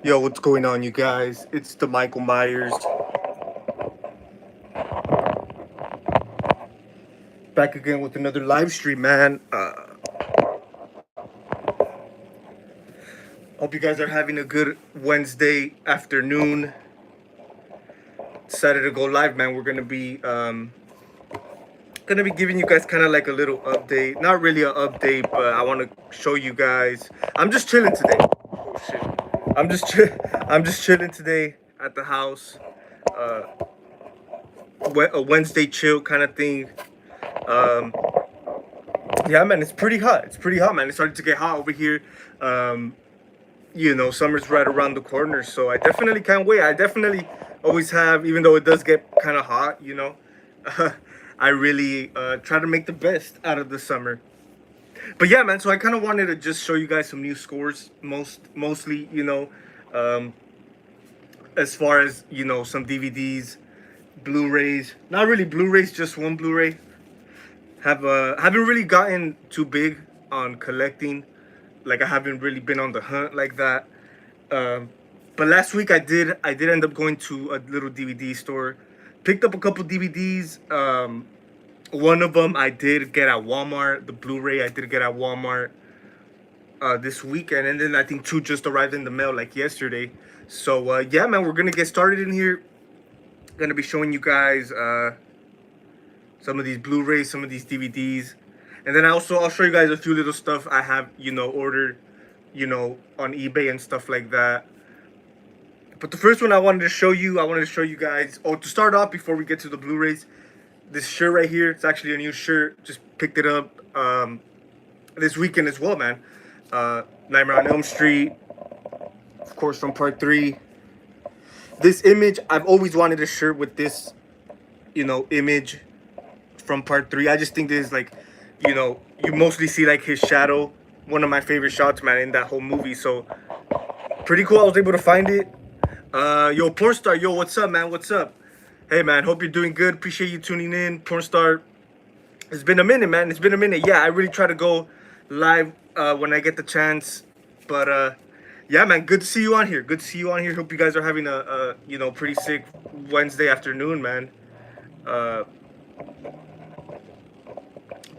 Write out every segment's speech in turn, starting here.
Yo, what's going on, you guys? It's the Michael Myers back again with another live stream, man. Hope you guys are having a good Wednesday afternoon. Decided to go live, man. We're gonna be giving you guys kind of like a little update. Not really an update, but I want to show you guys. I'm just chilling today. Oh shit. I'm just chilling today at the house. Uh, a Wednesday chill kind of thing. Um, yeah, man, it's pretty hot. It's pretty hot, man. It's starting to get hot over here. Um, summer's right around the corner, so I definitely can't wait. I definitely always have, even though it does get kind of hot, I really try to make the best out of the summer. But yeah, man, so I kind of wanted to just show you guys some new scores, mostly, um, as far as, some DVDs, Blu-rays. Not really Blu-rays, just one Blu-ray. Haven't really gotten too big on collecting. Like I haven't really been on the hunt like that. But last week I did end up going to a little DVD store, picked up a couple DVDs. One of them I did get at Walmart. The Blu-ray I did get at Walmart this weekend, and then I think two just arrived in the mail like yesterday. So yeah, man, we're gonna get started in here. Gonna be showing you guys some of these Blu-rays, some of these DVDs. And then I'll show you guys a few little stuff I have, ordered, on eBay and stuff like that. But the first one I wanted to show you guys, to start off before we get to the Blu-rays, this shirt right here. It's actually a new shirt. Just picked it up this weekend as well, man. Nightmare on Elm Street, of course, from part 3. This image, I've always wanted a shirt with this, image from part 3. I just think this is like, you mostly see like his shadow. One of my favorite shots, man, in that whole movie. So pretty cool. I was able to find it. Yo, Pornstar, yo, what's up, man? What's up? Hey, man, hope you're doing good. Appreciate you tuning in, Pornstar. It's been a minute, man. It's been a minute. Yeah, I really try to go live when I get the chance. But yeah, man, good to see you on here. Good to see you on here. Hope you guys are having a pretty sick Wednesday afternoon, man. But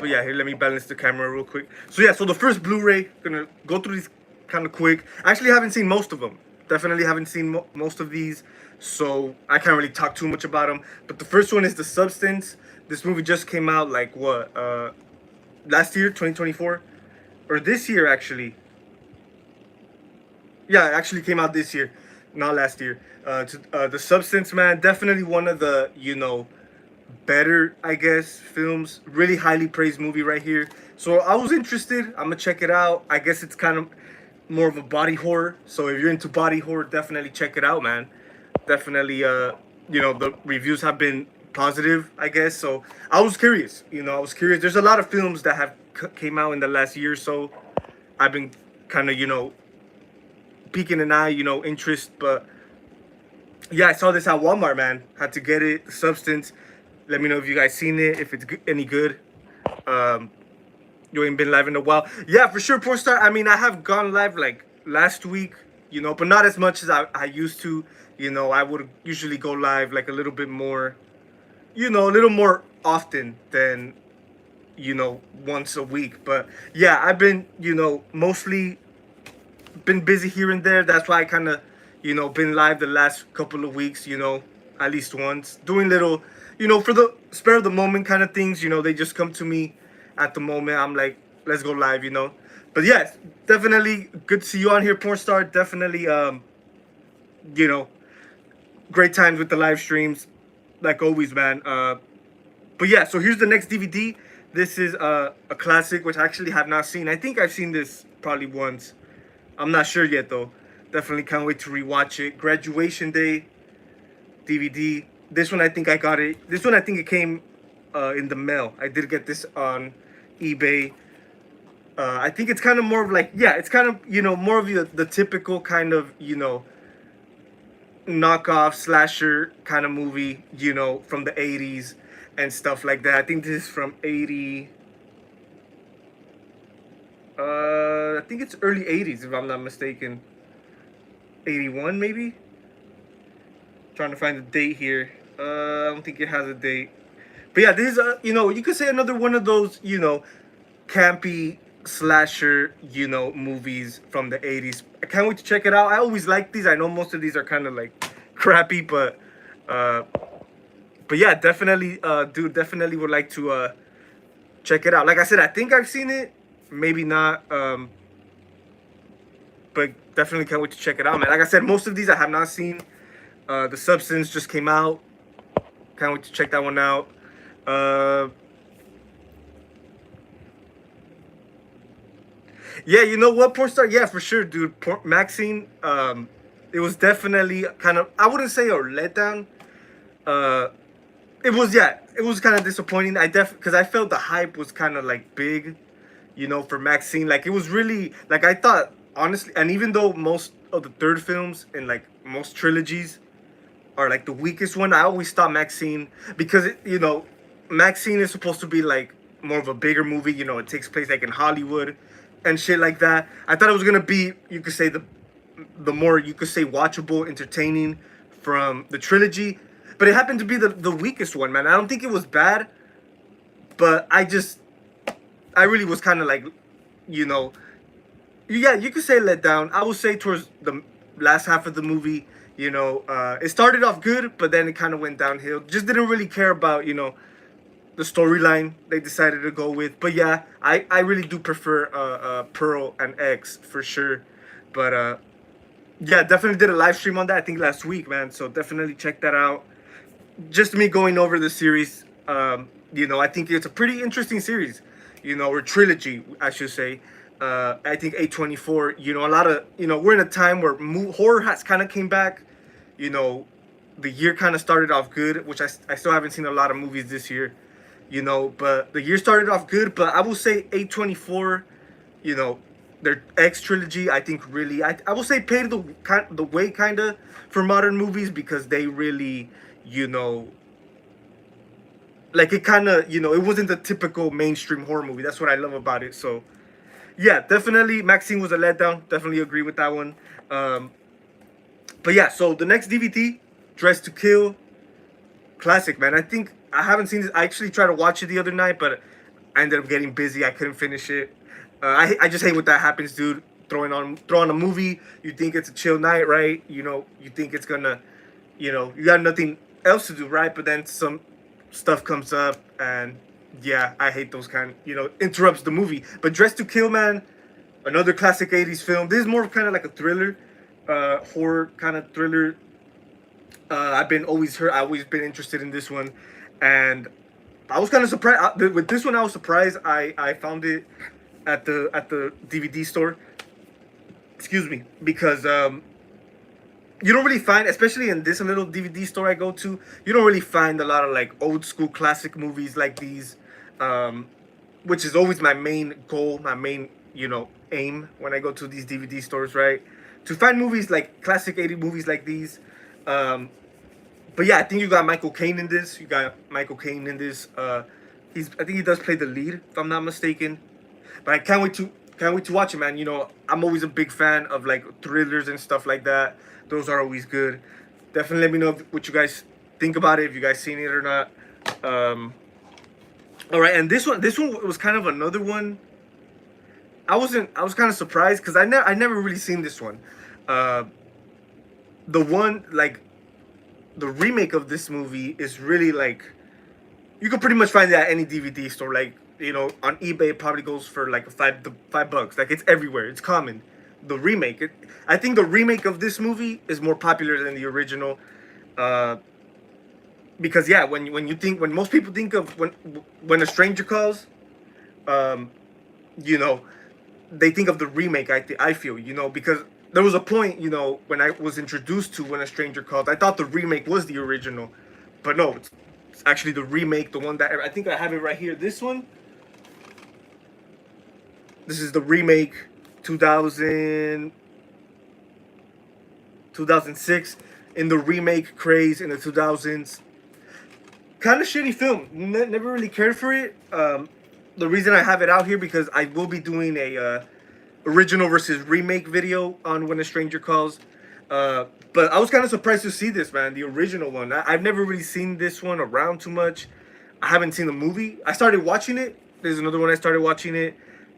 yeah, here, let me balance the camera real quick. So yeah, so the first Blu-ray, gonna go through these kind of quick. I actually haven't seen most of them. Definitely haven't seen most of these, so I can't really talk too much about them. But the first one is The Substance. This movie just came out like what, last year, 2024, or this year actually. Yeah, it actually came out this year, not last year. The Substance, man, definitely one of the better, I guess, films. Really highly praised movie right here. So I was interested. I'm gonna check it out. I guess it's kind of more of a body horror. So if you're into body horror, definitely check it out, man. Definitely, the reviews have been positive, I guess. So I was curious. I was curious. There's a lot of films that have came out in the last year or so. I've been kind of, peeking an eye, interest. But yeah, I saw this at Walmart, man. Had to get it. The Substance. Let me know if you guys seen it, if it's any good. You ain't been live in a while. Yeah, for sure, Pornstar. I mean, I have gone live like last week, but not as much as I used to. I would usually go live like a little bit more, a little more often than, once a week. But yeah, I've been, mostly been busy here and there. That's why I kind of, been live the last couple of weeks, at least once. Doing little, for the spare of the moment kind of things, they just come to me at the moment. I'm like, let's go live, But yes, definitely good to see you on here, Pornstar. Definitely, great times with the live streams, like always, man. But yeah, so here's the next DVD. This is a classic, which I actually have not seen. I think I've seen this probably once. I'm not sure yet, though. Definitely can't wait to rewatch it. Graduation Day DVD. This one, I think I got it. This one, I think it came in the mail. I did get this on eBay. I think it's kind of more of like, yeah, it's kind of, more of the typical kind of, knockoff slasher kind of movie, from the 80s and stuff like that. I think this is from 80. I think it's early 80s, if I'm not mistaken. 81 maybe. Trying to find the date here. I don't think it has a date. But yeah, this is you could say another one of those campy slasher movies from the 80s. I can't wait to check it out. I always like these. I know most of these are kind of like crappy, uh but yeah, definitely dude, definitely would like to check it out. Like I said, I think I've seen it, maybe not, but definitely can't wait to check it out, man. Like I said, most of these I have not seen. The Substance just came out. Can't wait to check that one out. Yeah, you know what, Pornstar? Yeah, for sure, dude. Maxine, it was definitely kind of, I wouldn't say a letdown. Uh, it was kind of disappointing. Because I felt the hype was kind of like big, for Maxine. Like, it was really, like, I thought, honestly, and even though most of the third films and like most trilogies are like the weakest one, I always thought Maxine, because, Maxine is supposed to be like more of a bigger movie, it takes place like in Hollywood and shit like that. I thought it was gonna be, you could say, the more, you could say, watchable, entertaining from the trilogy, but it happened to be the weakest one, man. I don't think it was bad, but I really was kind of like, yeah, you could say let down. I would say towards the last half of the movie, it started off good, but then it kind of went downhill. Just didn't really care about, the storyline they decided to go with. But yeah, I really do prefer Pearl and X for sure. But yeah, definitely did a live stream on that, I think last week, man. So definitely check that out. Just me going over the series. I think it's a pretty interesting series, or trilogy, I should say. I think A24, a lot of, we're in a time where horror has kind of came back. The year kind of started off good, which I still haven't seen a lot of movies this year, but the year started off good. But I will say A24, their X trilogy, I think really, I will say paved the way kind of for modern movies, because they really, like it kind of, it wasn't the typical mainstream horror movie. That's what I love about it. So yeah, definitely Maxine was a letdown. Definitely agree with that one. But yeah, so the next DVD, Dressed to Kill, classic, man. I think I haven't seen this. I actually tried to watch it the other night, but I ended up getting busy. I couldn't finish it. I just hate when that happens, dude. Throwing on a movie, you think it's a chill night, right? You think it's gonna, you got nothing else to do, right? But then some stuff comes up, and yeah, I hate those kind. Interrupts the movie. But Dressed to Kill, man, another classic '80s film. This is more kind of like a thriller, horror kind of thriller. I've always been interested in this one, and I was kind of surprised with this one. I was surprised. I found it at the DVD store. Excuse me, because you don't really find, especially in this little DVD store I go to, you don't really find a lot of like old school classic movies like these, which is always my main goal, my main aim when I go to these DVD stores, right? To find movies like classic '80s movies like these. But yeah, I think you got Michael Caine in this. I think he does play the lead, if I'm not mistaken. But I can't wait to watch it, man. I'm always a big fan of like thrillers and stuff like that. Those are always good. Definitely let me know what you guys think about it, if you guys seen it or not. All right, and this one was kind of another one. I was kind of surprised because I never really seen this one. The one, like, the remake of this movie is really like, you can pretty much find it at any DVD store. Like, on eBay it probably goes for like $5. Like, it's everywhere. It's common. The remake, I think the remake of this movie is more popular than the original. Because yeah, when most people think of when a stranger calls, they think of the remake. I feel, because there was a point, when I was introduced to When a Stranger Calls, I thought the remake was the original, but no, it's actually the remake, the one that I think I have it right here. This one. This is the remake, 2006, in the remake craze in the 2000s. Kind of shitty film. Never really cared for it. The reason I have it out here because I will be doing a original versus remake video on When a Stranger Calls. But I was kind of surprised to see this, man. The original one. I've never really seen this one around too much. I haven't seen the movie. I started watching it. There's another one I started watching it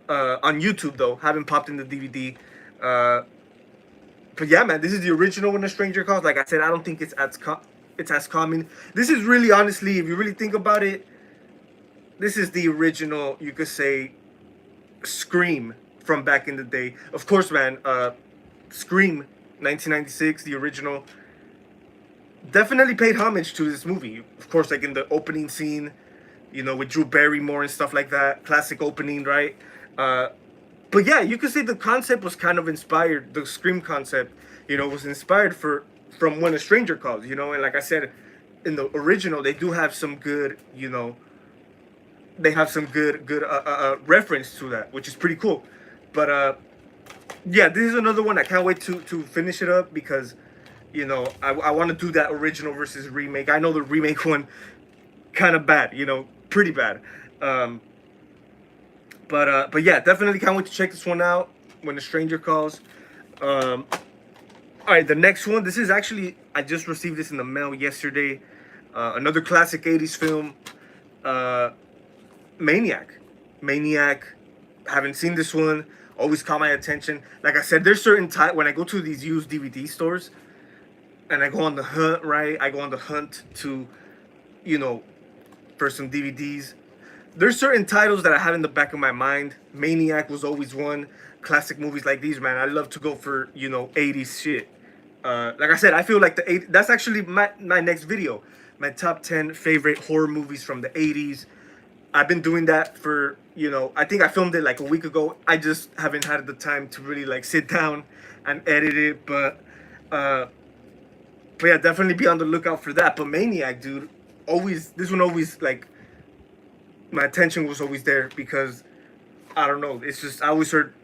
on YouTube though. Haven't popped in the DVD. But yeah, man, this is the original When a Stranger Calls. Like I said, I don't think it's as common. This is really, honestly, if you really think about it, this is the original, you could say, Scream from back in the day. Of course, man, Scream 1996, the original, definitely paid homage to this movie. Of course, like in the opening scene, you know, with Drew Barrymore and stuff like that. Classic opening, right? But yeah, you could say the concept was kind of inspired. The Scream concept, you know, was inspired from When a Stranger Calls. You know, and like I said, in the original, they do have some good, you know, they have some good reference to that, which is pretty cool. But yeah, this is another one I can't wait to finish it up because, you know, I want to do that original versus remake. I know the remake one kind of bad, you know, pretty bad. But yeah, definitely can't wait to check this one out. When a Stranger Calls. All right, the next one. This is actually, I just received this in the mail yesterday. Another classic 80s film. Maniac. Maniac. Haven't seen this one. Always caught my attention. Like I said, there's certain when I go to these used DVD stores and I go on the hunt, right? I go on the hunt to, you know, for some DVDs. There's certain titles that I have in the back of my mind. Maniac was always one. Classic movies like these, man. I love to go for, you know, 80s shit. Like I said, I feel like that's actually my next video. My top 10 favorite horror movies from the 80s. I've been doing that for, you know, I think I filmed it like a week ago. I just haven't had the time to really like sit down and edit it. But yeah, definitely be on the lookout for that. But Maniac, dude, this one always, like, my attention was always there because, I don't know, it's just, I always heard,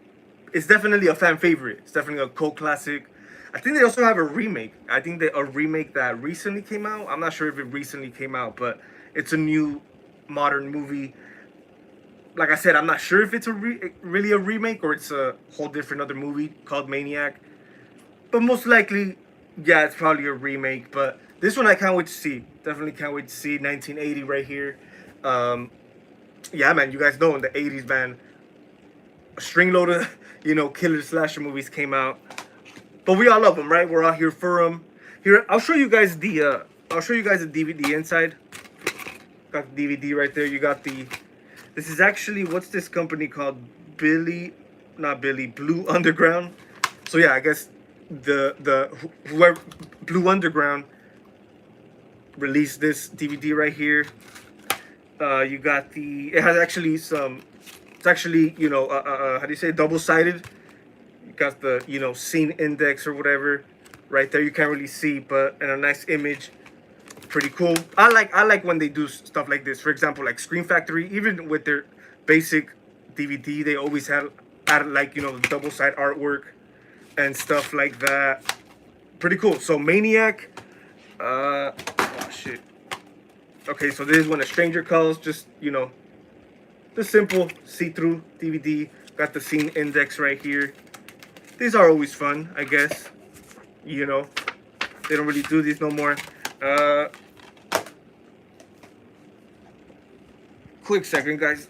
it's definitely a fan favorite. It's definitely a cult classic. I think they also have a remake. I think a remake that recently came out. I'm not sure if it recently came out, but it's a new modern movie. Like I said, I'm not sure if it's really a remake or it's a whole different other movie called Maniac. But most likely, yeah, it's probably a remake. But this one I can't wait to see. Definitely can't wait to see. 1980 right here. Yeah, man, you guys know in the 80s, man, a string load of, you know, killer slasher movies came out. But we all love them, right? We're out here for them. Here, I'll show you guys the DVD inside. Got the DVD right there. You got this is actually, what's this company called? Blue Underground. So yeah, I guess whoever Blue Underground released this DVD right here. You got it has actually it's actually, you know, how do you say, double-sided. You got the, you know, scene index or whatever right there. You can't really see, but in a nice image. Pretty cool. I like when they do stuff like this. For example, like Scream Factory, even with their basic DVD, they always had like, you know, the double-sided artwork and stuff like that. Pretty cool. So Maniac, oh shit. Okay, so this is When a Stranger Calls. Just, you know, the simple see-through DVD. Got the scene index right here. These are always fun, I guess. You know, they don't really do these no more. Quick second, guys.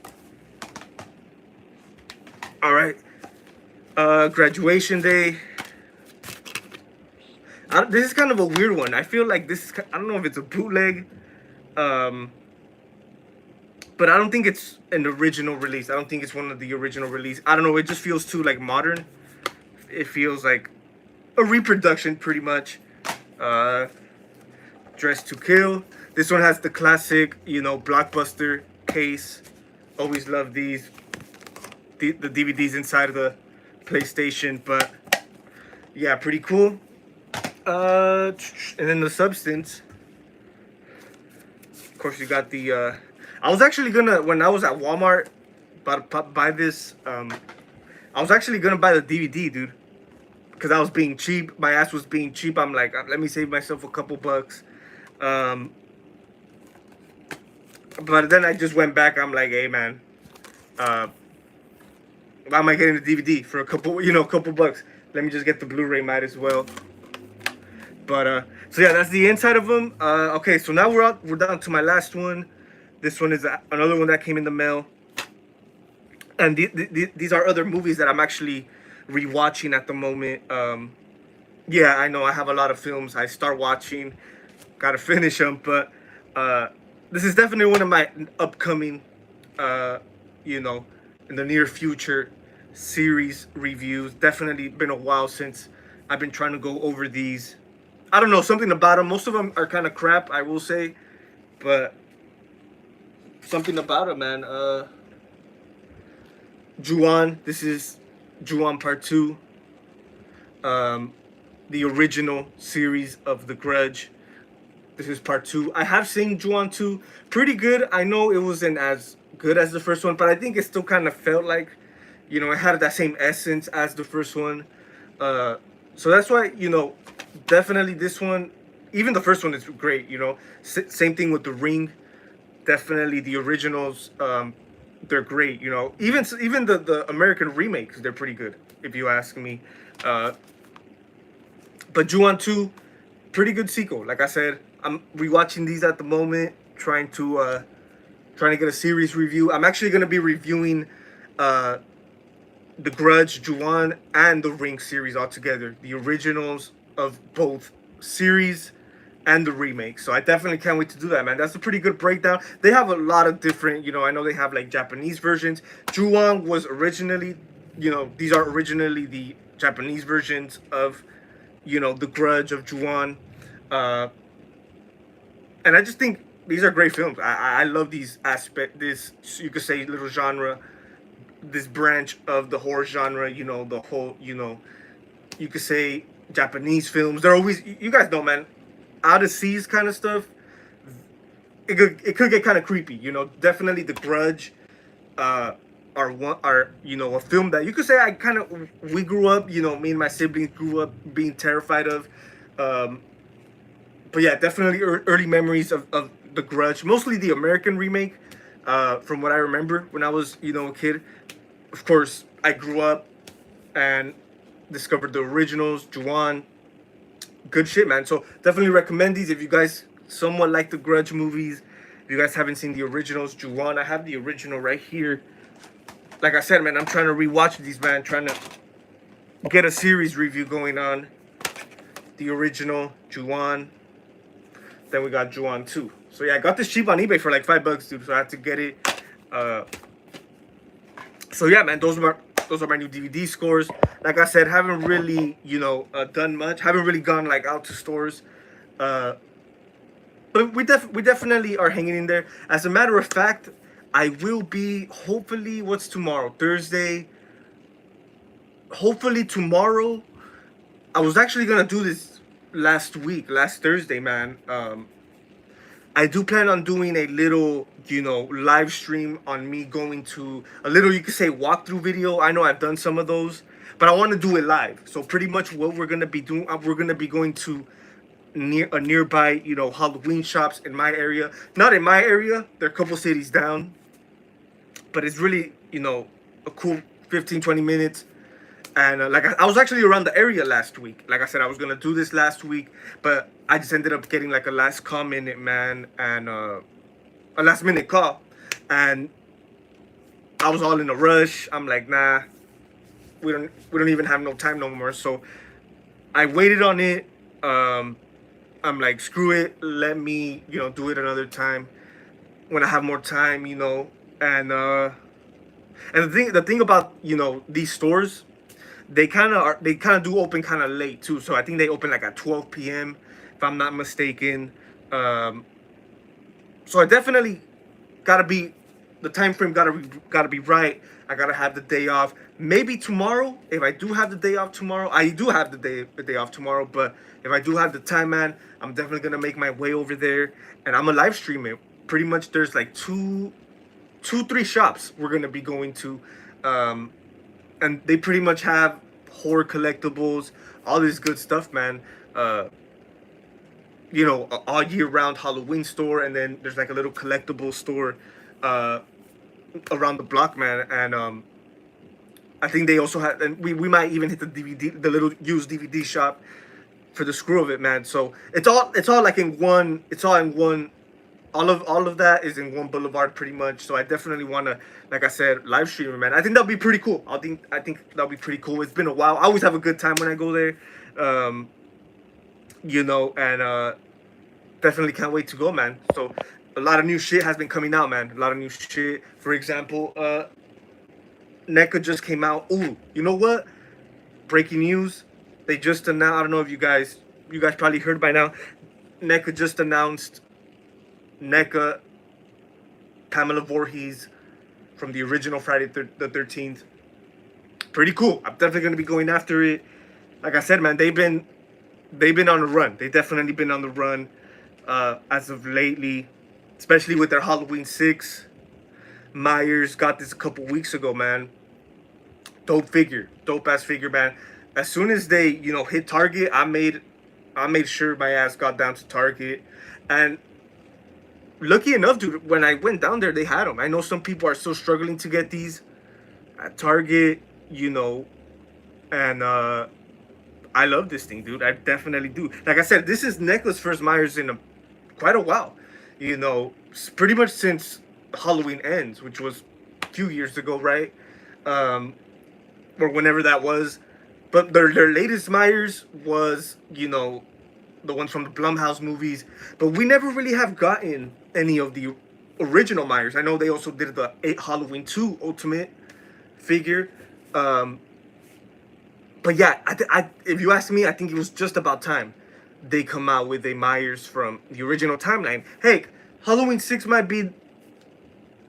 All right. Graduation day. This is kind of a weird one. I feel like this is, I don't know if it's a bootleg. But I don't think it's an original release. I don't think it's one of the original release. I don't know. It just feels too, like, modern. It feels like a reproduction, pretty much. Dressed to Kill. This one has the classic, you know, blockbuster case. Always love these. The DVDs inside of the PlayStation. But yeah, pretty cool. And then the substance. Of course, you got the. I was actually gonna, when I was at Walmart, buy this. I was actually gonna buy the DVD, dude, because I was being cheap. My ass was being cheap. I'm like, let me save myself a couple bucks. But then I just went back. I'm like, hey man, why am I getting the DVD for a couple, you know, couple bucks? Let me just get the Blu-ray, might as well. But so yeah, that's the inside of them. Okay, so now we're down to my last one. This one is another one that came in the mail, and these are other movies that I'm actually rewatching at the moment. Yeah, I know I have a lot of films I start watching, gotta finish them, but uh, this is definitely one of my upcoming, uh, you know, in the near future series reviews. Definitely been a while since I've been trying to go over these. I don't know, something about them. Most of them are kind of crap, I will say, but something about them, man. Ju-On. This is Ju-On Part 2. Um, the original series of The Grudge. This is Part 2. I have seen Ju-On 2. Pretty good. I know it wasn't as good as the first one, but I think it still kind of felt like, it had that same essence as the first one. So that's why, definitely this one, even the first one is great, Same thing with The Ring. Definitely the originals, they're great, Even the American remakes, they're pretty good, if you ask me. But Ju-On 2, pretty good sequel. Like I said, I'm rewatching these at the moment, trying to get a series review. I'm actually gonna be reviewing The Grudge, Ju-On, and The Ring series all together. The originals of both series and the remake. So I definitely can't wait to do that, man. That's a pretty good breakdown. They have a lot of different, I know they have like Japanese versions. Ju-On was originally, these are originally the Japanese versions of, The Grudge of Ju-On. And I just think these are great films. I love these this, you could say, little genre, this branch of the horror genre, the whole, you could say Japanese films. They're always, you guys know, man, out of seas kind of stuff. It could get kind of creepy, Definitely The Grudge, are a film that you could say we grew up, me and my siblings grew up being terrified of. But yeah, definitely early memories of The Grudge, mostly the American remake, from what I remember when I was, a kid. Of course, I grew up and discovered the originals, Ju-On. Good shit, man. So definitely recommend these if you guys somewhat like the Grudge movies. If you guys haven't seen the originals, Ju-On, I have the original right here. Like I said, man, I'm trying to rewatch these, man. Trying to get a series review going on. The original, Ju-On. Then we got Ju-On 2. So yeah, I got this cheap on eBay for like $5, dude. So I had to get it. So yeah, man, those are my new DVD scores. Like I said, haven't really, done much. Haven't really gone like out to stores. But we definitely are hanging in there. As a matter of fact, I will be, hopefully, what's tomorrow? Thursday. Hopefully tomorrow. I was actually gonna do this last Thursday, man. I do plan on doing a little, live stream on me going to a little, you could say, walkthrough video. I know I've done some of those, but I want to do it live. So pretty much what we're gonna be doing, we're gonna be going to nearby, Halloween shops in my area. Not in my area. They're a couple cities down, but it's really, a cool 15-20 minutes. And I was actually around the area last week. Like I said, I was gonna do this last week, but I just ended up getting like a last call minute, man, and a last minute call, and I was all in a rush. I'm like, nah, we don't even have no time no more. So I waited on it. I'm like, screw it, let me, do it another time when I have more time, and the thing about these stores. They kind of do open kind of late too. So I think they open like at 12 p.m. if I'm not mistaken. So I definitely gotta be, the time frame gotta be right. I gotta have the day off. Maybe tomorrow, if I do have the day off tomorrow. I do have the day off tomorrow, but if I do have the time, man, I'm definitely gonna make my way over there and I'm gonna live stream it. Pretty much, there's like three shops we're gonna be going to. And they pretty much have horror collectibles, all this good stuff, man. All year round Halloween store, and then there's like a little collectible store around the block, man. And I think they also have, and we might even hit the little used DVD shop. for the screw of it, man. So it's all like in one. It's all in one. All of that is in one boulevard, pretty much. So I definitely want to, like I said, live stream it, man. I think that'll be pretty cool. I think that'll be pretty cool. It's been a while. I always have a good time when I go there. Um, and definitely can't wait to go, man. So a lot of new shit has been coming out, man. A lot of new shit. For example, NECA just came out. Ooh, you know what? Breaking news. They just announced. I don't know if you guys probably heard by now. NECA just announced NECA Pamela Voorhees from the original Friday the 13th. Pretty cool. I'm definitely gonna be going after it. Like I said, man, they've been on the run. They definitely been on the run as of lately, especially with their Halloween 6. Myers got this a couple weeks ago, man. Dope ass figure, man. As soon as they hit Target, I made sure my ass got down to Target, and lucky enough, dude, when I went down there, they had them. I know some people are still struggling to get these at Target, and I love this thing, dude. I definitely do. Like I said, this is Nicholas First Myers in quite a while. Pretty much since Halloween Ends, which was a few years ago, right? Um, or whenever that was. But their latest Myers was, the ones from the Blumhouse movies. But we never really have gotten any of the original Myers. I know they also did the Halloween 2 Ultimate figure. But yeah, if you ask me, I think it was just about time they come out with a Myers from the original timeline. Hey, Halloween 6 might be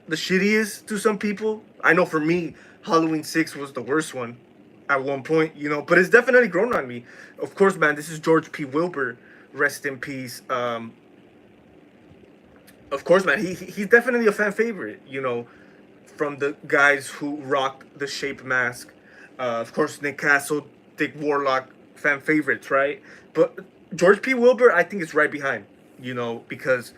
the shittiest to some people. I know for me, Halloween 6 was the worst one at one point, but it's definitely grown on me. Of course, man, this is George P. Wilbur. Rest in peace. Of course, man, he's definitely a fan favorite, from the guys who rocked the shape mask. Of course, Nick Castle, Dick Warlock, fan favorites, right? But George P. Wilbur, I think, is right behind, because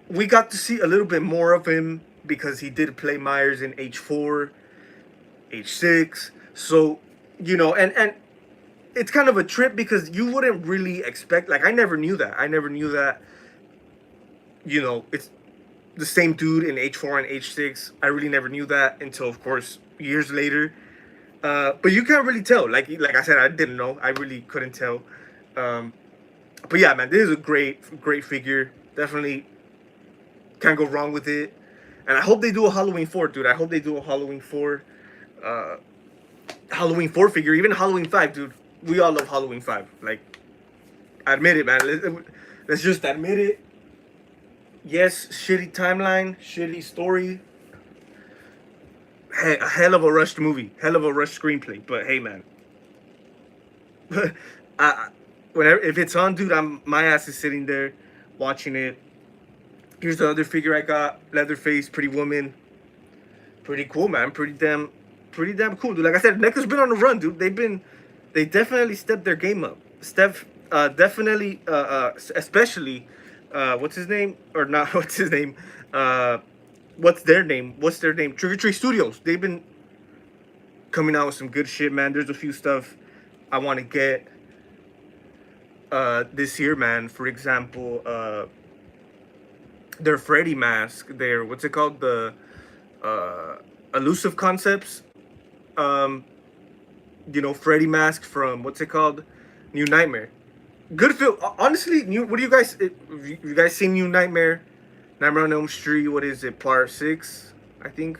we got to see a little bit more of him because he did play Myers in H4, H6. So, and it's kind of a trip because you wouldn't really expect, like, I never knew that. It's the same dude in H4 and H6. I really never knew that until, of course, years later. But you can't really tell. Like I said, I didn't know. I really couldn't tell. But yeah, man, this is a great figure. Definitely can't go wrong with it. And I hope they do a Halloween 4, dude. I hope they do a Halloween 4. Halloween 4 figure, even Halloween 5, dude. We all love Halloween 5. Like, admit it, man. Let's just admit it. Yes, shitty timeline, shitty story. Hey, a hell of a rushed movie, hell of a rushed screenplay. But hey, man, whenever if it's on, dude, my ass is sitting there watching it. Here's the other figure I got: Leatherface, Pretty Woman. Pretty cool, man. Pretty damn cool, dude. Like I said, NECA's been on the run, dude. They definitely stepped their game up. Definitely, especially, what's his name? Or not, what's his name? What's their name? Trigger Tree Studios. They've been coming out with some good shit, man. There's a few stuff I want to get this year, man. For example, their Freddy mask. Their, what's it called? The Elusive Concepts. Freddy mask from, what's it called? New Nightmare. Good film. Honestly, what do you guys? You guys seen New Nightmare? Nightmare on Elm Street. What is it? Part 6, I think.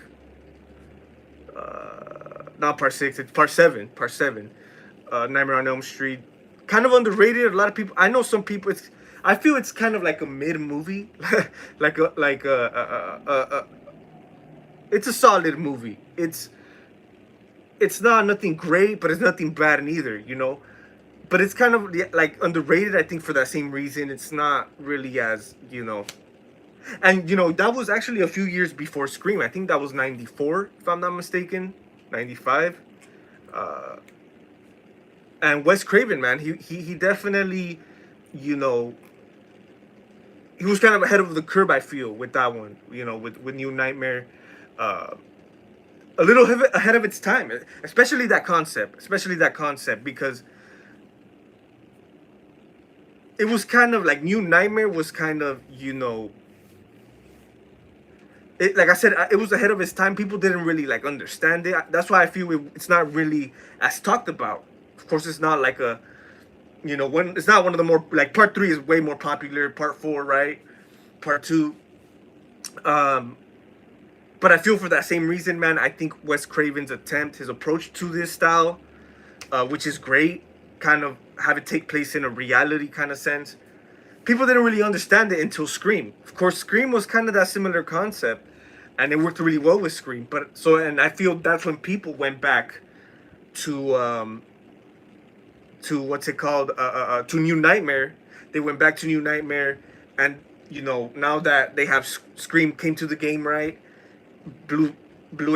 Not part 6. It's part 7. Part 7. Nightmare on Elm Street. Kind of underrated. A lot of people. I know some people. I feel it's kind of like a mid movie. It's a solid movie. It's not nothing great, but it's nothing bad neither. But it's kind of like underrated. I think for that same reason, it's not really as And that was actually a few years before Scream. I think that was 94, if I'm not mistaken. 95. And Wes Craven, man, he definitely, he was kind of ahead of the curve, I feel, with that one. With New Nightmare. A little ahead of its time, especially that concept, because it was kind of like New Nightmare was kind of, you know, it, like I said, it was ahead of its time. People didn't really like understand it. That's why I feel it's not really as talked about. Of course, it's not like a, you know, when it's not one of the more like part three is way more popular. Part four, right? Part two. Um, but I feel for that same reason, man. I think Wes Craven's attempt, his approach to this style, which is great, kind of have it take place in a reality kind of sense. People didn't really understand it until Scream. Of course, Scream was kind of that similar concept, and it worked really well with Scream. But so, and I feel that's when people went back to what's it called, to New Nightmare. They went back to New Nightmare, and you know, now that they have Scream came to the game, right, blew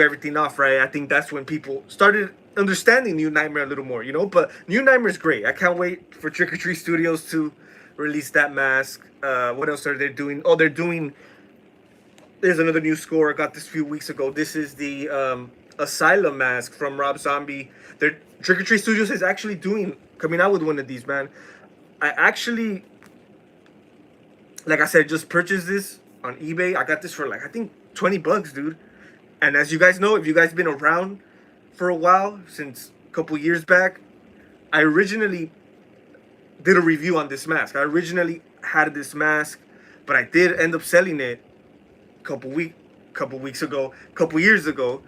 everything off, right. I think that's when people started understanding New Nightmare a little more, you know. But New Nightmare is great. I can't wait for Trick or Treat Studios to release that mask. What else are they doing? Oh, they're doing. There's another new score. I got this a few weeks ago. This is the Asylum mask from Rob Zombie. Their Trick or Treat Studios is actually coming out with one of these, man. I actually, like I said, just purchased this on eBay. I got this for like I think $20, dude. And as you guys know, if you guys been around for a while, since a couple years back, I originally did a review on this mask. I originally had this mask, but I did end up selling it couple years ago,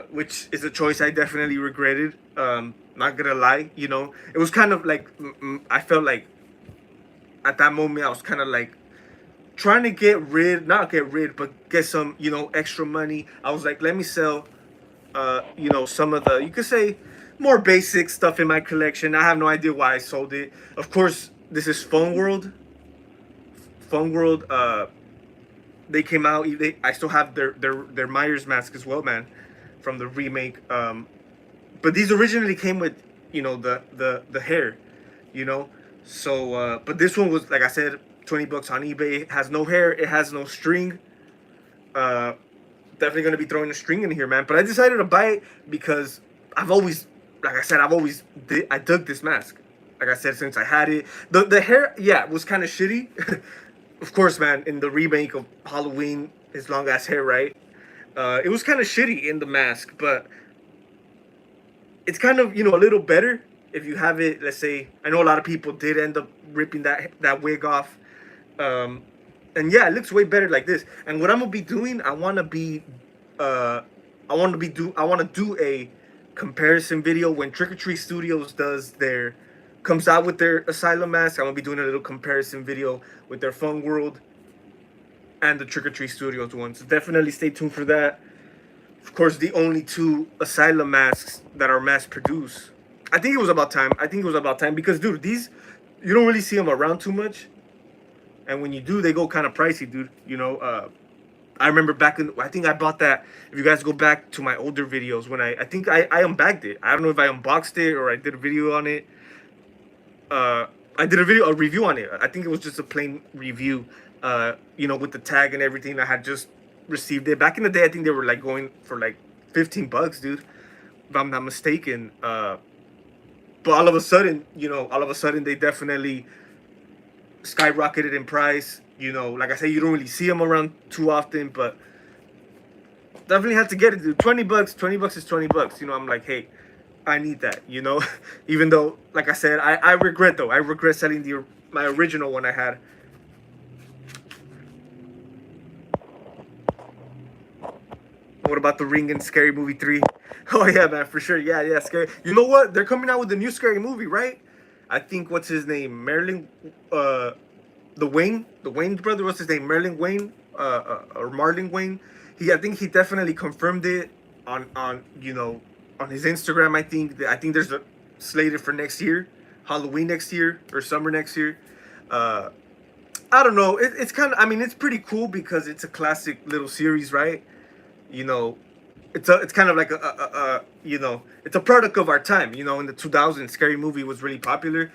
which is a choice I definitely regretted. Not gonna lie, you know, it was kind of like I felt like at that moment I was kind of like trying to not get rid, but get some, you know, extra money. I was like, let me sell, you know, some of the, you could say, more basic stuff in my collection. I have no idea why I sold it. Of course, this is Phone World. Phone World. They came out. I still have their Myers mask as well, man, from the remake. But these originally came with, you know, the hair, you know. So, but this one was, like I said, $20 on eBay. It has no hair. It has no string. Definitely gonna be throwing a string in here, man. But I decided to buy it because I've always, like I said, I dug this mask. Like I said, since I had it, the hair, yeah, was kind of shitty. Of course, man, in the remake of Halloween, his long ass hair, right? It was kind of shitty in the mask, but it's kind of, you know, a little better if you have it. Let's say, I know a lot of people did end up ripping that wig off, and yeah, it looks way better like this. And what I'm gonna be doing, I want to do a comparison video when Trick or Treat Studios comes out with their Asylum mask. I'm gonna be doing a little comparison video with their Fun World and the Trick or Treat Studios one. So definitely stay tuned for that. Of course, the only two Asylum masks that are mass produced. I think it was about time. Because, dude, these, you don't really see them around too much. And when you do, they go kind of pricey, dude. You know, I remember I think I bought that. If you guys go back to my older videos, when I think I unbagged it. I don't know if I unboxed it or I did a video on it. I did a review on it. I think it was just a plain review, you know, with the tag and everything. I had just received it. Back in the day, I think they were like going for like $15, dude, if I'm not mistaken. But all of a sudden, they definitely skyrocketed in price. You know, like I say, you don't really see them around too often, but definitely had to get it, dude. $20 is $20. You know, I'm like, hey, I need that, you know. Even though, like I said, I regret selling my original one I had. What about the Ring and Scary Movie 3? Oh yeah, man, for sure. Yeah, scary. You know what? They're coming out with a new Scary Movie, right? I think, what's his name? The Wayne brother. What's his name? Marilyn Wayne, or Marlon Wayne. I think he definitely confirmed it on you know, on his Instagram. I think there's a slated for next year, Halloween next year or summer next year. I don't know. It's kind of, I mean, it's pretty cool because it's a classic little series, right? You know, it's kind of like you know, it's a product of our time. You know, in the 2000s, Scary Movie was really popular.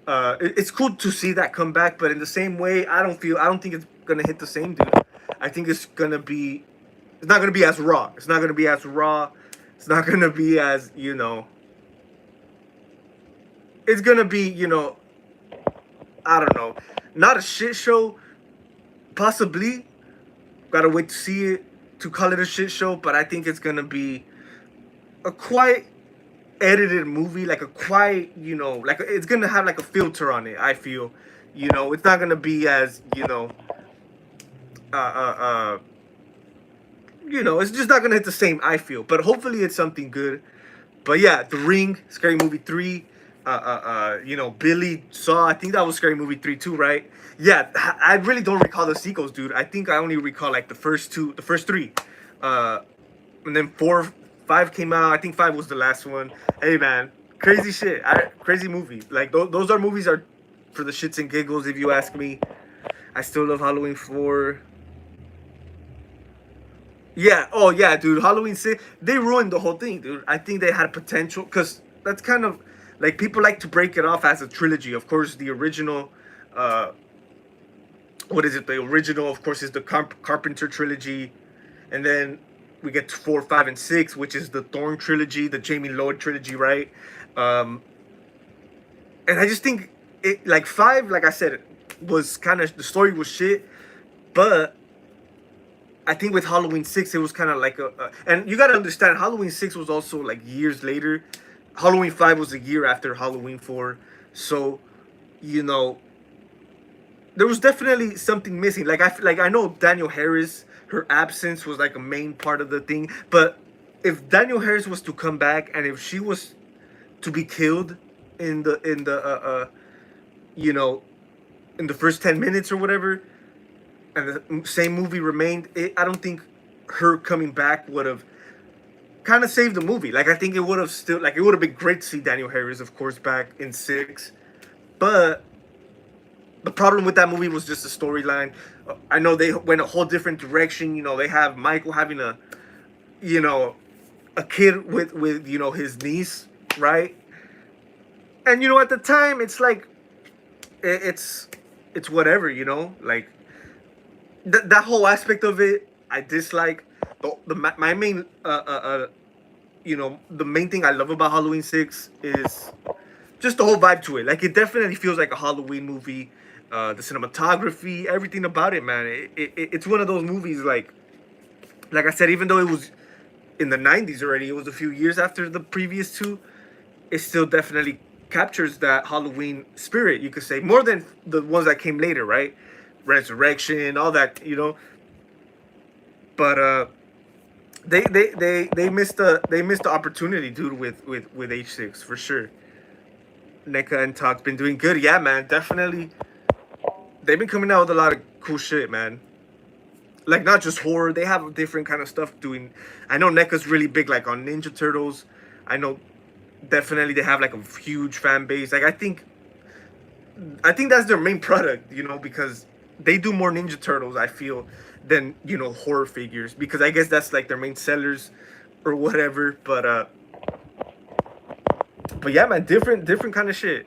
It's cool to see that come back, but in the same way, I don't think it's gonna hit the same, dude. I think it's not gonna be as raw. It's not gonna be as raw. It's not gonna be as, you know. It's gonna be, you know, I don't know, not a shit show. Possibly, gotta wait to see it to call it a shit show. But I think it's gonna be a quiet edited movie, like a quiet, like it's gonna have like a filter on it. I feel, it's not gonna be as uh, uh, uh, it's just not gonna hit the same. I feel, but hopefully it's something good. But yeah, The Ring, Scary Movie 3. Billy Saw. I think that was Scary Movie 3 too, right? Yeah, I really don't recall the sequels, dude. I think I only recall like the first two, the first three, uh, and then 4, 5 came out. I think 5 was the last one. Hey man, crazy shit. Crazy movie. Like those are movies are for the shits and giggles. If you ask me, I still love Halloween 4. Yeah. Oh yeah, dude. Halloween 6. They ruined the whole thing, dude. I think they had potential because that's kind of like people like to break it off as a trilogy. Of course, the original. Uh, what is it? The original, of course, is the Carpenter trilogy, and then we get to 4, 5, and 6, which is the Thorn trilogy, the Jamie Lloyd trilogy, right? Um, and I just think it like 5, like I said, was kind of the story was shit, but I think with Halloween 6, it was kind of like and you got to understand, Halloween 6 was also like years later. Halloween 5 was a year after Halloween 4. So, you know, there was definitely something missing. Like I know Daniel Harris, her absence was like a main part of the thing. But if Daniel Harris was to come back and if she was to be killed in the you know in the first 10 minutes or whatever, and the same movie remained, I don't think her coming back would have kind of saved the movie. Like I think it would have still like it would have been great to see Daniel Harris, of course, back in 6, but the problem with that movie was just the storyline. I know they went a whole different direction. They have Michael having you know, a kid with his niece, right? And at the time, it's like it's whatever, like that whole aspect of it, I dislike. My main the main thing I love about Halloween 6 is just the whole vibe to it. Like it definitely feels like a Halloween movie. The cinematography, everything about it, man. It's one of those movies like I said, even though it was in the 90s already, it was a few years after the previous two. It still definitely captures that Halloween spirit, you could say, more than the ones that came later, right? Resurrection, all that, But they missed the opportunity, dude, with H6 for sure. NECA and Talk's been doing good, yeah, man. Definitely, they've been coming out with a lot of cool shit, man. Like not just horror, they have different kind of stuff doing. I know NECA's really big, like on Ninja Turtles. I know definitely they have like a huge fan base. Like I think that's their main product, because they do more Ninja Turtles, I feel, than horror figures, because I guess that's like their main sellers or whatever. But yeah, man, different kind of shit.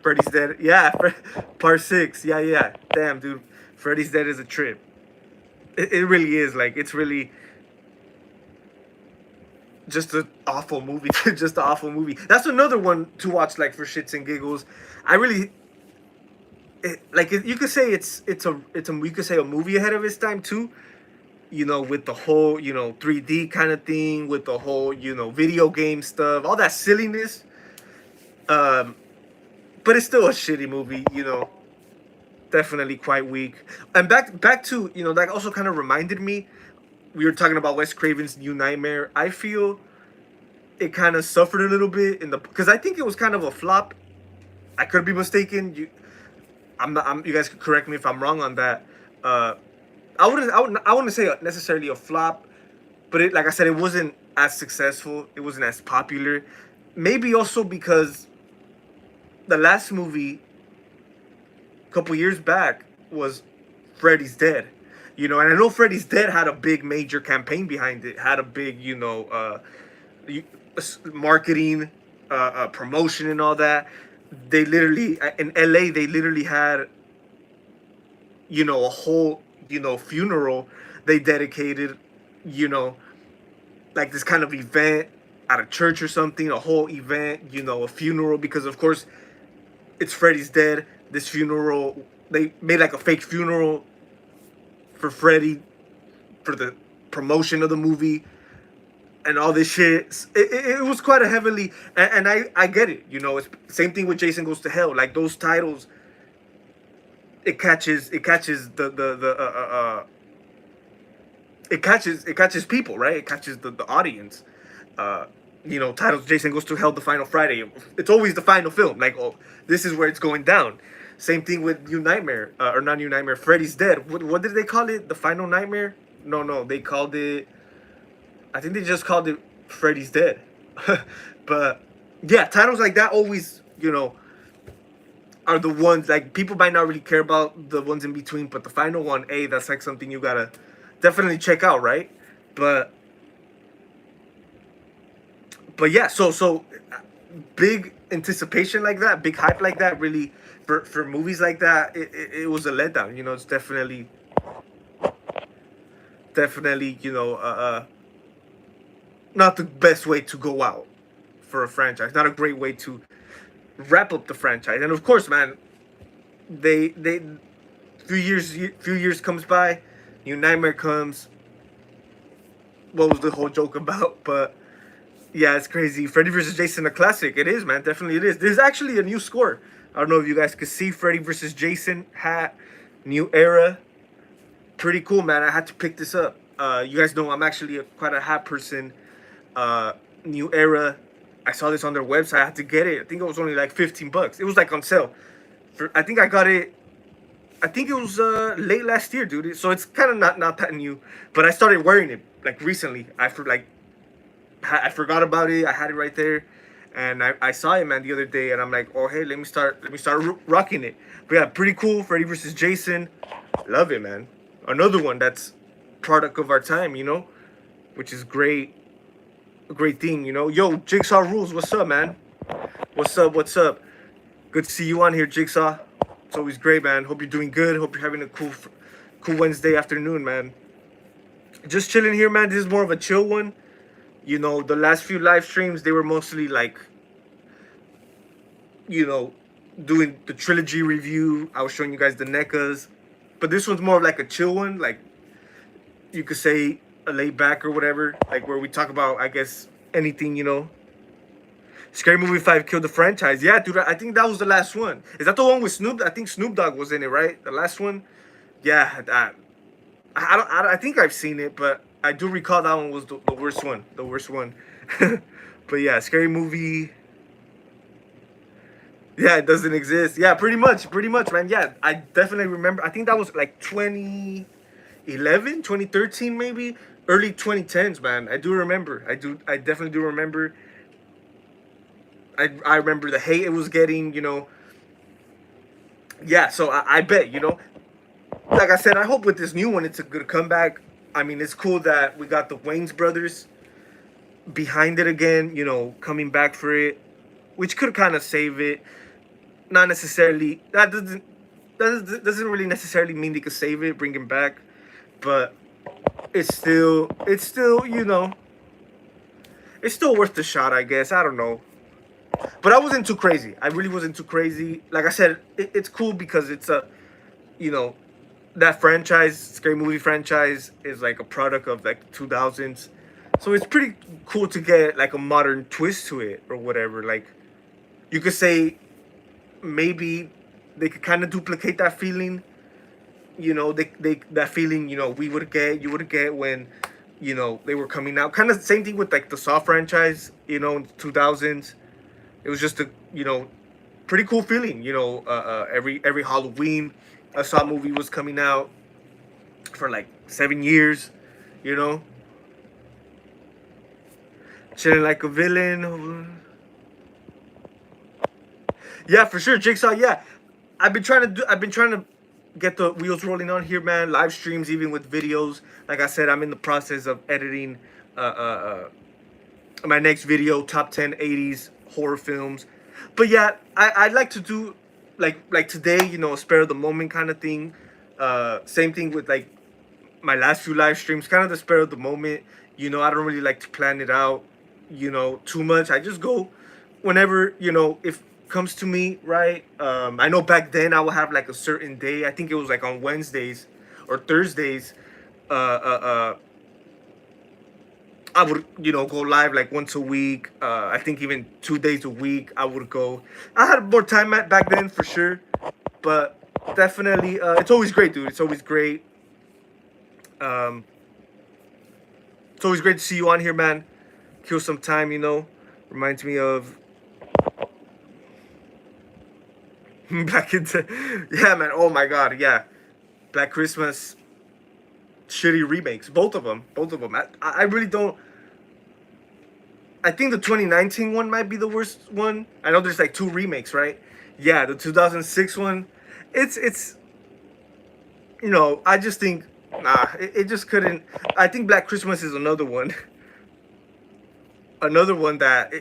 Freddy's Dead, yeah. Part 6, yeah. Damn, dude, Freddy's Dead is a trip. It really is. Like it's really just an awful movie. Just an awful movie. That's another one to watch, like for shits and giggles. I really you could say it's a you could say a movie ahead of its time too. With the whole 3D kind of thing, with the whole video game stuff, all that silliness. Um, but it's still a shitty movie. Definitely quite weak. And back to that also kind of reminded me. We were talking about Wes Craven's New Nightmare. I feel it kind of suffered a little bit because I think it was kind of a flop. I could be mistaken. You guys could correct me if I'm wrong on that. I wouldn't say necessarily a flop, but like I said, it wasn't as successful. It wasn't as popular. Maybe also because the last movie, a couple years back, was Freddy's Dead. And I know Freddy's Dead had a big major campaign behind it. Had a big marketing, promotion, and all that. They literally in LA. They literally had a whole funeral they dedicated, like this kind of event at a church or something, a whole event, a funeral, because of course it's Freddy's Dead. this funeral. They made like a fake funeral for Freddy for the promotion of the movie and all this shit. It was quite a heavily, and I get it. You know, it's same thing with Jason Goes to Hell. Like those titles, it catches it catches people, right? It catches the audience. You know, titles Jason Goes to Hell, The Final Friday. It's always the final film. Like, oh, this is where it's going down. Same thing with New Nightmare, or not New Nightmare, Freddy's Dead. What did they call it? The Final Nightmare? No, they called it. I think they just called it Freddy's Dead. But yeah, titles like that always, you know, are the ones like people might not really care about the ones in between, but the final one, that's like something you gotta definitely check out, right? But yeah, so big anticipation like that, big hype like that, really for movies like that, it was a letdown. You know, it's definitely you know not the best way to go out for a franchise, not a great way to wrap up the franchise. And of course, man, they few years comes by, New Nightmare comes. What was the whole joke about? But yeah, it's crazy. Freddy vs. Jason, a classic. It is, man. Definitely it is. There's actually a new score. I don't know if you guys could see Freddy vs. Jason hat, new era. Pretty cool, man. I had to pick this up. You guys know I'm actually quite a hat person. New era. I saw this on their website. I had to get it. I think it was only like $15. It was like on sale. I think I got it. I think it was late last year, dude. So it's kind of not that new. But I started wearing it like recently. I forgot about it. I had it right there, and I saw it, man, the other day, and I'm like, oh hey, let me start rocking it. But yeah, pretty cool. Freddy vs. Jason, love it, man. Another one that's product of our time, you know, which is great. A great thing, you know. Yo, Jigsaw Rules, what's up, man? What's up? Good to see you on here, Jigsaw. It's always great, man. Hope you're doing good. Hope you're having a cool Wednesday afternoon, man. Just chilling here, man. This is more of a chill one. You know, the last few live streams, they were mostly like, you know, doing the trilogy review. I was showing you guys the NECAs. But this one's more of like a chill one. Like, you could say a laid back or whatever. Like, where we talk about, I guess, anything, you know. Scary Movie 5 killed the franchise. Yeah, dude, I think that was the last one. Is that the one with Snoop? I think Snoop Dogg was in it, right? The last one? Yeah, I think I've seen it, but I do recall that one was the worst one. The worst one. But yeah, Scary Movie. Yeah, it doesn't exist. Yeah, pretty much, man. Yeah, I definitely remember. I think that was like 2011, 2013, maybe. Early 2010s, man. I do remember. I definitely do remember. I remember the hate it was getting, you know. Yeah, so I bet, you know. Like I said, I hope with this new one, it's a good comeback. I mean, it's cool that we got the Wayans brothers behind it again, you know, coming back for it, which could kind of save it. Not necessarily. That doesn't really necessarily mean they could save it, bring him back, but it's still, you know, it's still worth the shot, I guess. I don't know. But I wasn't too crazy. I really wasn't too crazy. Like I said, it's cool because it's a, you know, that franchise, Scary Movie franchise, is like a product of like the 2000s. So it's pretty cool to get like a modern twist to it or whatever. Like, you could say maybe they could kind of duplicate that feeling. You know, that feeling, you know, you would get when, you know, they were coming out. Kind of the same thing with like the Saw franchise, you know, in the 2000s. It was just a, you know, pretty cool feeling. You know, every Halloween, a Saw movie was coming out for like 7 years. You know, chilling like a villain. Yeah, for sure, Jigsaw. Yeah, I've been trying to get the wheels rolling on here, man. Live streams, even with videos. Like I said, I'm in the process of editing my next video, top 10 80s horror films. But yeah, I'd like to do like today, you know, a spare of the moment kind of thing. Same thing with like my last few live streams, kind of the spare of the moment. You know, I don't really like to plan it out, you know, too much. I just go whenever, you know, if comes to me, right? I know back then I would have like a certain day. I think it was like on Wednesdays or Thursdays. Uh, uh, uh, I would, go live like once a week. I think even 2 days a week. I would go. I had more time back then for sure, but definitely, it's always great, dude. It's always great. Um, it's always great to see you on here, man. Kill some time, Reminds me of back into, yeah, man. Oh my God, yeah. Black Christmas, shitty remakes, both of them, both of them. I really don't. I think the 2019 one might be the worst one. I know there's like two remakes, right? Yeah, the 2006 one. It's I just think it just couldn't. I think Black Christmas is another one, another one that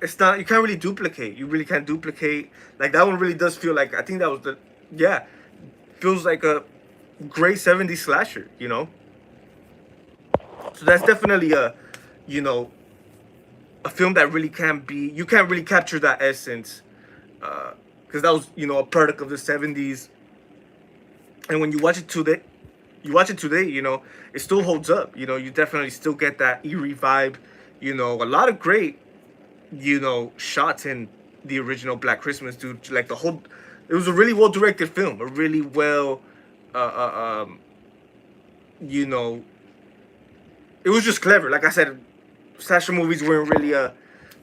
it's not, you can't really duplicate. You really can't duplicate. Like that one really does feel like, I think that was the, yeah, feels like a great 70s slasher. So that's definitely you know a film that really can't be, you can't really capture that essence, because that was, a product of the 70s. And when you watch it today, it still holds up. You definitely still get that eerie vibe. A lot of great, shots in the original Black Christmas, dude. Like the whole, it was a really well directed film, a really well, uh, you know, it was just clever. Like I said, slasher movies weren't really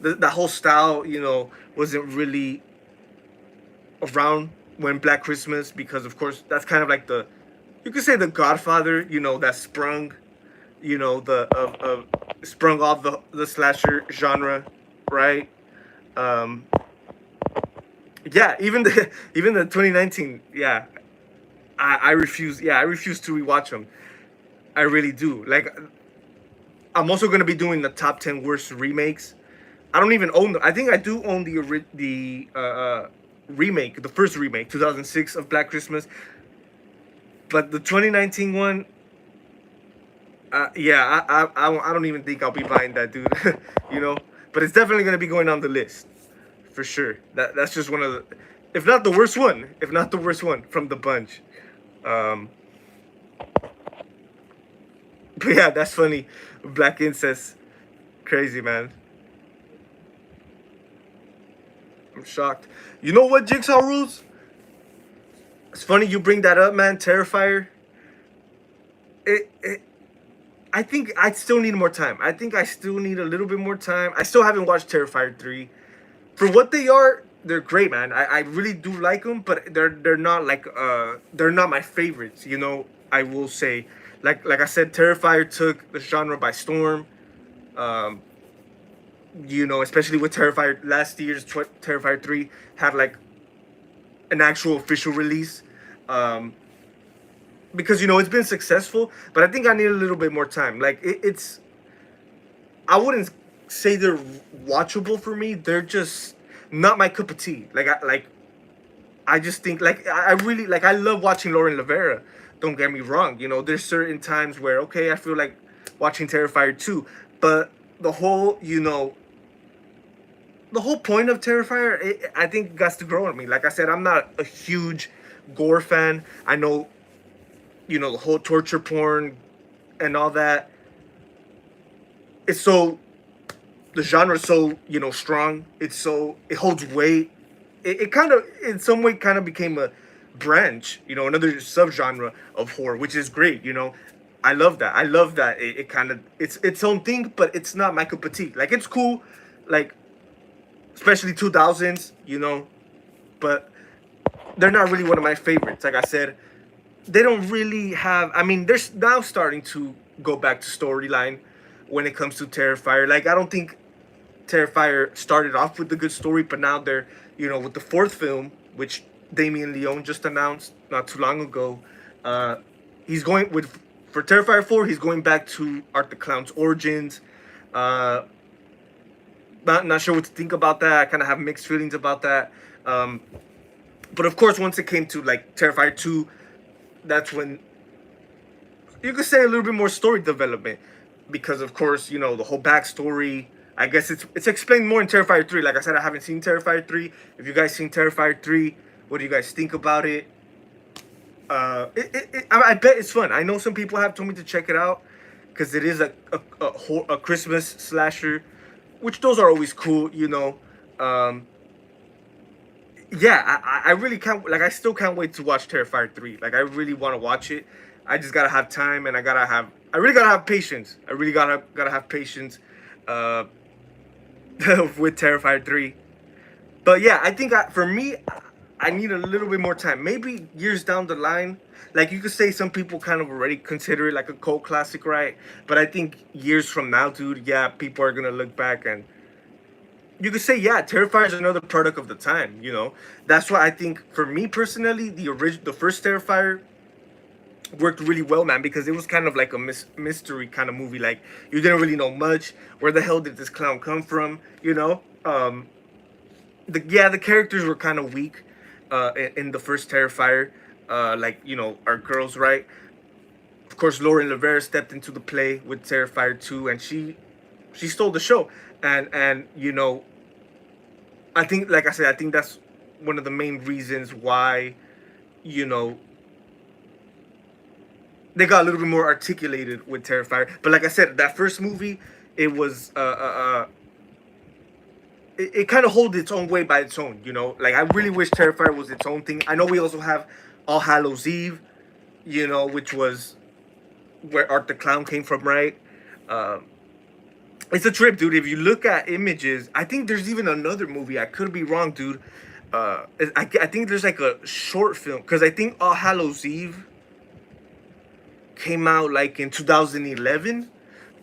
the whole style, wasn't really around when Black Christmas, because of course that's kind of like the, you could say the Godfather, that sprung, the sprung off the slasher genre, right? Um, yeah, even the even the 2019, yeah, I refuse. Yeah, I refuse to rewatch them. I really do. Like, I'm also gonna be doing the top 10 worst remakes. I don't even own them. I think I do own the remake, the first remake, 2006 of Black Christmas, but the 2019 one, yeah, I don't even think I'll be buying that, dude. you know, but it's definitely gonna be going on the list for sure. That's just one of the, if not the worst one from the bunch. Um, but yeah, that's funny. Black incest, crazy man. I'm shocked. You know what, Jigsaw Rules? It's funny you bring that up, man. Terrifier. It I think I still need more time. I think I still need a little bit more time. I still haven't watched Terrifier 3. For what they are, they're great, man. I really do like them, but they're not like they're not my favorites, I will say. Like I said, Terrifier took the genre by storm. Um, especially with Terrifier, last year's Terrifier 3 had like an actual official release. Um, because it's been successful, but I think I need a little bit more time. Like it's, I wouldn't say they're watchable for me. They're just not my cup of tea. I just think, like, I really, like, I love watching Lauren Lavera. Don't get me wrong. There's certain times where, okay, I feel like watching Terrifier 2, but the whole, the whole point of Terrifier, I think, got to grow on me. Like I said, I'm not a huge gore fan. I know, the whole torture porn and all that. It's so, the genre is so, strong. It holds weight. It kind of, in some way, kind of became a branch, another subgenre of horror, which is great. I love that. I love that it kind of, it's its own thing, but it's not my cup of tea. Like, it's cool, like, especially 2000s, but they're not really one of my favorites. Like I said, they don't really have, I mean, they're now starting to go back to storyline when it comes to Terrifier. Like, I don't think Terrifier started off with a good story, but now they're, with the fourth film, which Damien Leone just announced not too long ago, he's going with, for Terrifier 4, he's going back to Art the Clown's origins. Not sure what to think about that. I kind of have mixed feelings about that. But of course, once it came to like Terrifier 2, that's when you could say a little bit more story development, because of course, the whole backstory, I guess it's explained more in Terrifier 3. Like I said, I haven't seen Terrifier 3. If you guys seen Terrifier 3, what do you guys think about it? I bet it's fun. I know some people have told me to check it out because it is a Christmas slasher, which those are always cool, you know. Um, yeah, I really can't, like, I still can't wait to watch Terrifier 3. Like, I really want to watch it. I just gotta have time, and I really gotta have patience. I really gotta have patience uh, with Terrifier 3. But yeah, I think for me, I need a little bit more time. Maybe years down the line, like you could say, some people kind of already consider it like a cult classic, right? But I think years from now, dude, yeah, people are gonna look back and you could say, yeah, Terrifier is another product of the time. You know, that's why I think for me personally, the first Terrifier worked really well, man, because it was kind of like a mystery kind of movie. Like you didn't really know much. Where the hell did this clown come from? You know, the characters were kind of weak in the first Terrifier. Like, you know, our girls, right? Of course, Lauren Lavera stepped into the play with Terrifier 2, and she stole the show. And you know, I think, like I said, I think that's one of the main reasons why, you know, they got a little bit more articulated with Terrifier. But like I said, that first movie, it was it kind of holds its own way by its own, you know. Like I really wish Terrifier was its own thing. I know we also have All Hallows Eve, you know, which was where Art the Clown came from, right? Um, it's a trip, dude. If you look at images, I think there's even another movie. I could be wrong, dude. I think there's like a short film because I think All Hallows Eve came out like in 2011,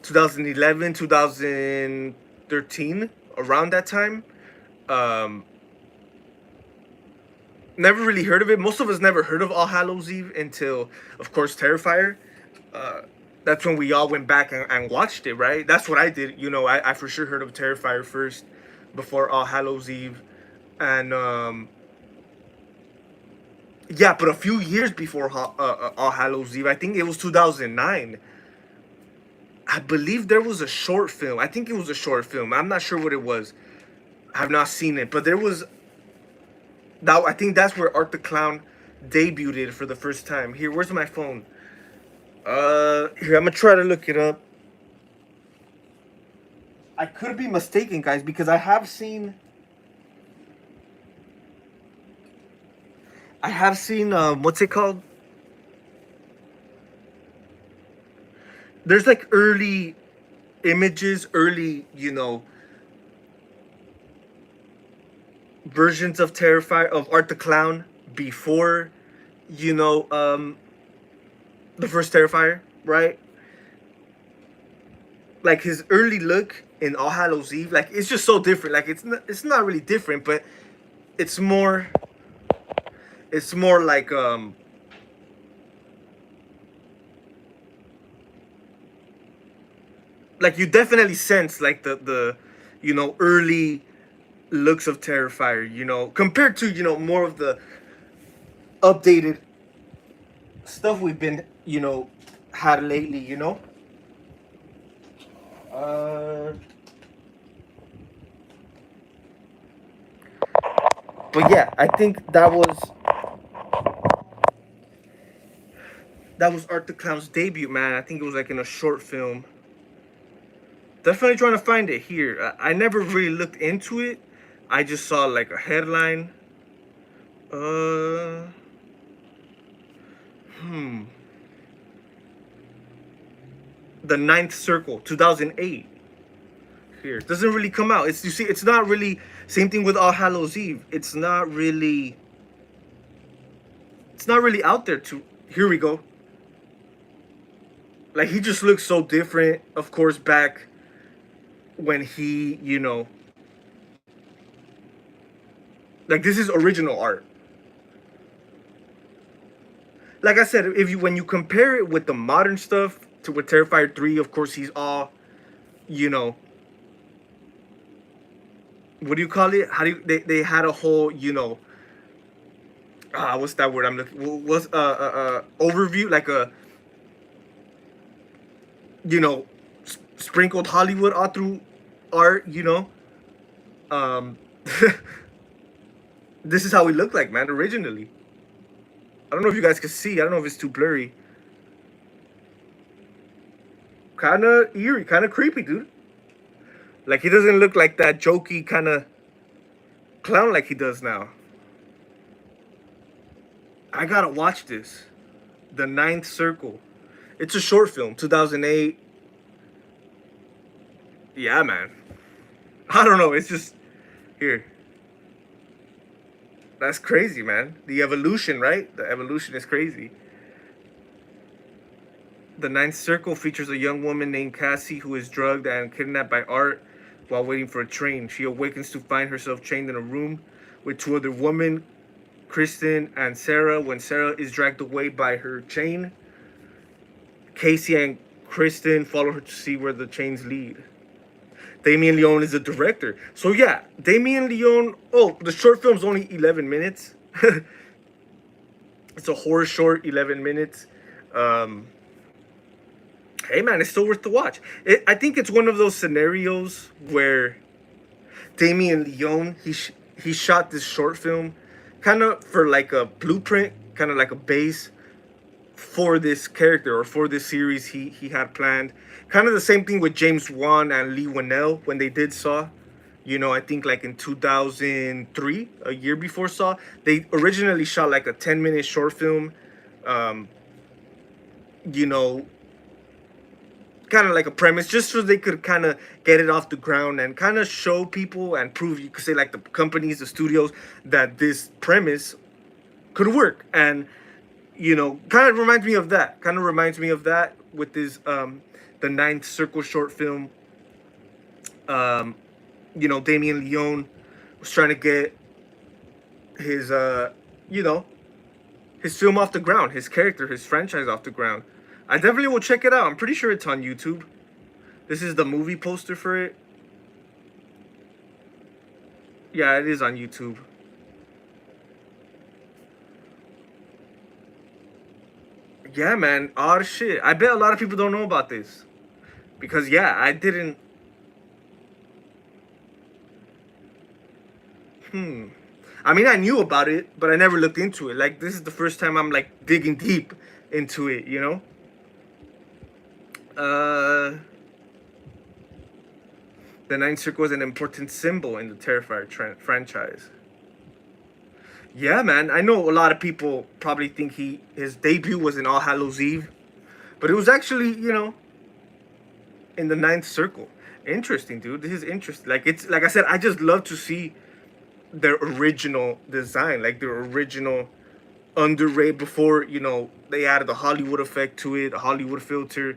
2013, around that time. Um, Never really heard of it. Most of us never heard of All Hallows Eve until, of course, Terrifier. Uh, that's when we all went back and watched it, right? That's what I did. You know, I for sure heard of Terrifier first before All Hallows Eve. And yeah, but a few years before All Hallows Eve, I think it was 2009. I believe there was a short film. I think it was a short film. I'm not sure what it was. I have not seen it, but there was that. I think that's where Art the Clown debuted for the first time. Here, where's my phone? Here, I'm gonna try to look it up. I could be mistaken, guys, because I have seen what's it called? There's like early images, early, you know, versions of Terrifier of Art the Clown before, you know, the first Terrifier, right? Like his early look in All Hallows Eve, like it's just so different. Like it's not really different, but it's more like you definitely sense like the you know, early looks of Terrifier, you know, compared to, you know, more of the updated stuff we've been, you know, had lately, you know. Uh, but yeah, I think that was Art the Clown's debut, man. I think it was like in a short film. Definitely trying to find it here. I never really looked into it. I just saw like a headline. Uh, hmm. The Ninth Circle, 2008. Here, it doesn't really come out. It's, you see, it's not really. Same thing with All Hallows Eve. It's not really. It's not really out there. To here we go. Like he just looks so different. Of course, back when he, you know, like this is original art. Like I said, if you when you compare it with the modern stuff to with Terrifier 3, of course he's all, you know, what do you call it? How do you, they had a whole, you know, what's that word I'm looking, what's overview, like a, you know, sprinkled Hollywood all through art, um, this is how he looked like, man, originally. I don't know if you guys can see. I don't know if it's too blurry. Kind of eerie, kind of creepy, dude. Like, he doesn't look like that jokey kind of clown like he does now. I gotta watch this. The Ninth Circle. It's a short film, 2008. Yeah, man. I don't know. It's just here. That's crazy, man. The evolution, right? The evolution is crazy. The Ninth Circle features a young woman named Cassie who is drugged and kidnapped by Art while waiting for a train. She awakens to find herself chained in a room with two other women, Kristen and Sarah. When Sarah is dragged away by her chain, Casey and Kristen follow her to see where the chains lead. Damien Leone is the director. So yeah, Damien Leone. Oh, the short film's only 11 minutes. It's a horror short, 11 minutes. Hey man, it's still worth the watch. I think it's one of those scenarios where Damien Leone he shot this short film, kind of for like a blueprint, kind of like a base for this character or for this series he had planned. Kind of the same thing with James Wan and Lee Winnell when they did Saw. I think like in 2003, a year before Saw, they originally shot like a 10-minute short film. You know, kind of like a premise, just so they could kind of get it off the ground and kind of show people and prove, you could say, like the companies, the studios, that this premise could work. And kind of reminds me of that. Kind of reminds me of that with this the Ninth Circle short film. Damien Leone was trying to get his his film off the ground, his character, his franchise off the ground. I definitely will check it out. I'm pretty sure it's on YouTube. This is the movie poster for it. Yeah, it is on YouTube. Yeah, man. Odd shit. I bet a lot of people don't know about this. Because, yeah, I didn't... I mean, I knew about it, but I never looked into it. Like, this is the first time I'm, like, digging deep into it, The Ninth Circle is an important symbol in the Terrifier franchise. Yeah, man. I know a lot of people probably think his debut was in All Hallows Eve, but it was actually, in the Ninth Circle. Interesting, dude. This is interesting. Like, it's like I said, I just love to see their original design, like their original underrated before they added the Hollywood effect to it, a Hollywood filter.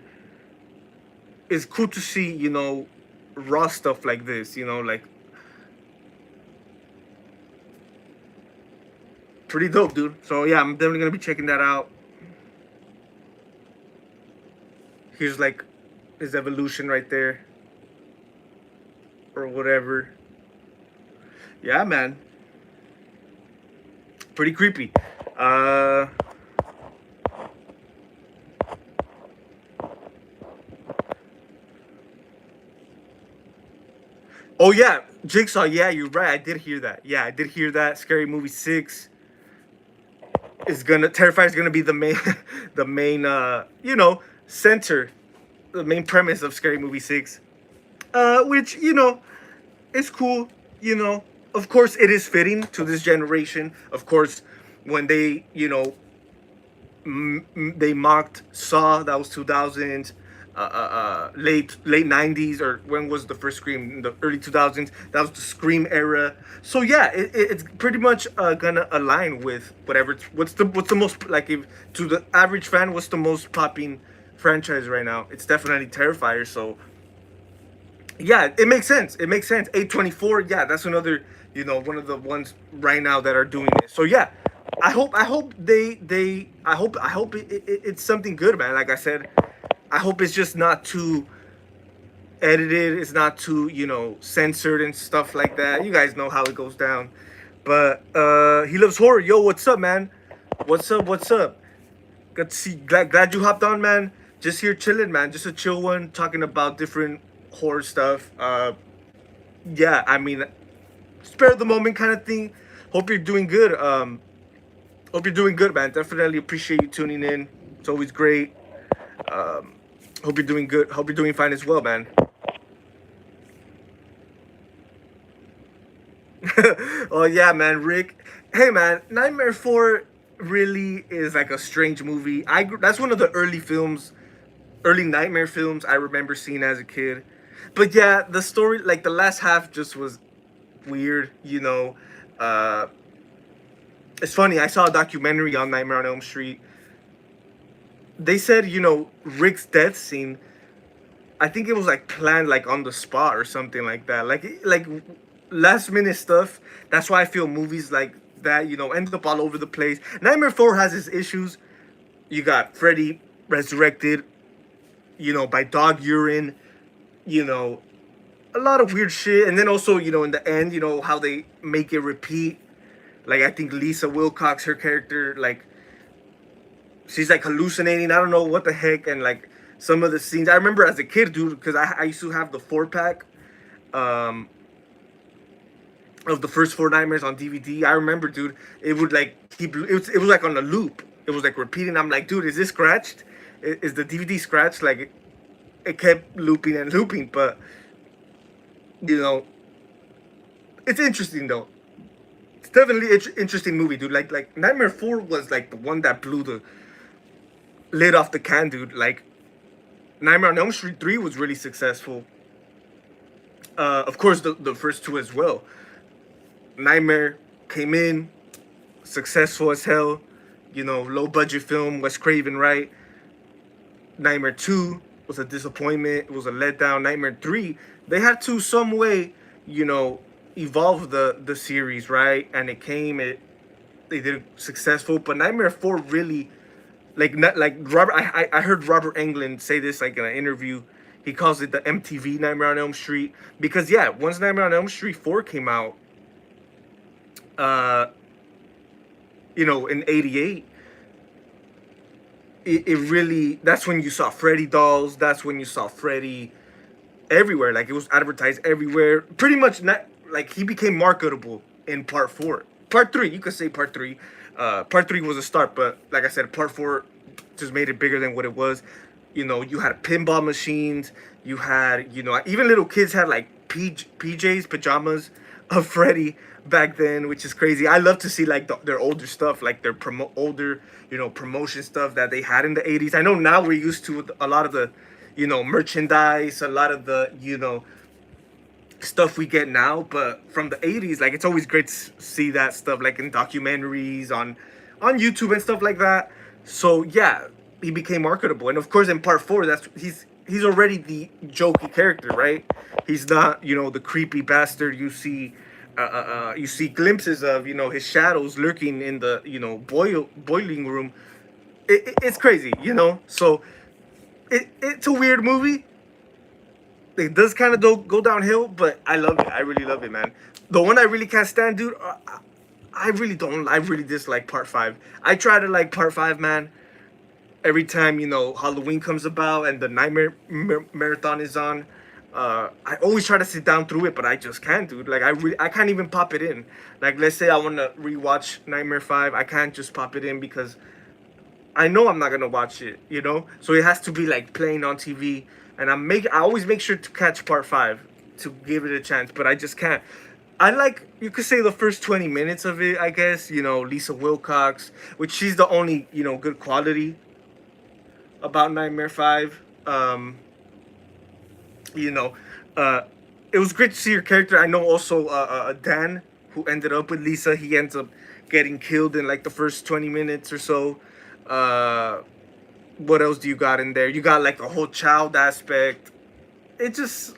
It's cool to see raw stuff like this, like pretty dope, dude. So yeah, I'm definitely gonna be checking that out. Here's like his evolution right there, or whatever. Yeah, man. Pretty creepy. Oh yeah, Jigsaw. Yeah, you're right. I did hear that. Yeah, I did hear that. Scary Movie 6 is gonna Terrifier is gonna be the main, the main, center, the main premise of Scary Movie 6. Which is cool. Of course, it is fitting to this generation. Of course, when they they mocked Saw, that was 2000s. Late 90s, or when was the first Scream? In the early 2000s. That was the Scream era. So yeah, it's pretty much gonna align with whatever. What's the most, like, if to the average fan, what's the most popping franchise right now? It's definitely Terrifier. So yeah, it makes sense. It makes sense. A24, yeah, that's another, one of the ones right now that are doing it. So yeah, I hope it's something good, man. Like I said, I hope it's just not too edited. It's not too, censored and stuff like that. You guys know how it goes down. But He Loves Horror. Yo, what's up, man? What's up? What's up? Good to see. Glad you hopped on, man. Just here chilling, man. Just a chill one, talking about different horror stuff. yeah, I mean, spare the moment kind of thing. Hope you're doing good. Hope you're doing good, man. Definitely appreciate you tuning in. It's always great. Um, hope you're doing good. Hope you're doing fine as well, man. Oh yeah, man, Rick. Hey, man, Nightmare 4 really is like a strange movie. That's one of the early films, early Nightmare films I remember seeing as a kid. But yeah, the story, like the last half, just was weird. Uh, it's funny. I saw a documentary on Nightmare on Elm Street. They said, Rick's death scene. I think it was like planned like on the spot or something like that. Like last minute stuff. That's why I feel movies like that, end up all over the place. Nightmare 4 has its issues. You got Freddy resurrected, by dog urine, you know, a lot of weird shit. And then also, in the end, how they make it repeat. Like I think Lisa Wilcox, her character, like she's like hallucinating. I don't know what the heck, and like some of the scenes. I remember as a kid, dude, because I used to have the 4 pack um, of the first four Nightmares on DVD. I remember, dude, it would like keep. It was like on a loop. It was like repeating. I'm like, dude, is this scratched? Is the DVD scratched? Like it kept looping and looping, but you know, it's interesting though. It's definitely an interesting movie, dude. Like Nightmare 4 was like the one that blew the lid off the can, dude. Like Nightmare on Elm Street 3 was really successful. Of course, the first two as well. Nightmare came in, successful as hell. Low budget film, Wes Craven, right? Nightmare 2 was a disappointment. It was a letdown. Nightmare 3, they had to some way, you know, evolve the series, right? And they did it successful. But Nightmare 4 really, like Robert, I heard Robert Englund say this like in an interview. He calls it the MTV Nightmare on Elm Street because yeah, once Nightmare on Elm Street 4 came out, uh, in '88, it really, that's when you saw Freddy dolls. That's when you saw Freddy everywhere. Like it was advertised everywhere. Pretty much not like he became marketable in part 4. Part 3, you could say part 3. Part 3 was a start, but like I said, part 4 just made it bigger than what it was. You had pinball machines. You had, even little kids had like PJs, pajamas of Freddy back then, which is crazy. I love to see like their older stuff, like their older, promotion stuff that they had in the 80s. I know now we're used to a lot of the, merchandise, a lot of the, stuff we get now, but from the 80s, like it's always great to see that stuff like in documentaries on YouTube and stuff like that. So yeah, he became marketable. And of course in part 4, that's he's already the jokey character, right? He's not, the creepy bastard you see glimpses of, his shadows lurking in the, boiling room. It's crazy, so it's a weird movie. It does kind of go downhill, but I love it. I really love it, man. The one I really can't stand, dude. I really don't. I really dislike part 5. I try to like part 5, man. Every time Halloween comes about and the Nightmare marathon is on, I always try to sit down through it, but I just can't, dude. Like I can't even pop it in. Like let's say I want to rewatch Nightmare 5, I can't just pop it in because I know I'm not gonna watch it, So it has to be like playing on TV, and I always make sure to catch part 5 to give it a chance, but I just can't. I like, you could say, the first 20 minutes of it, I guess. Lisa Wilcox, which she's the only good quality about Nightmare 5. You know, uh, it was great to see her character. I know also Dan, who ended up with Lisa. He ends up getting killed in like the first 20 minutes or so. Uh, what else do you got in there? You got like a whole child aspect. It just,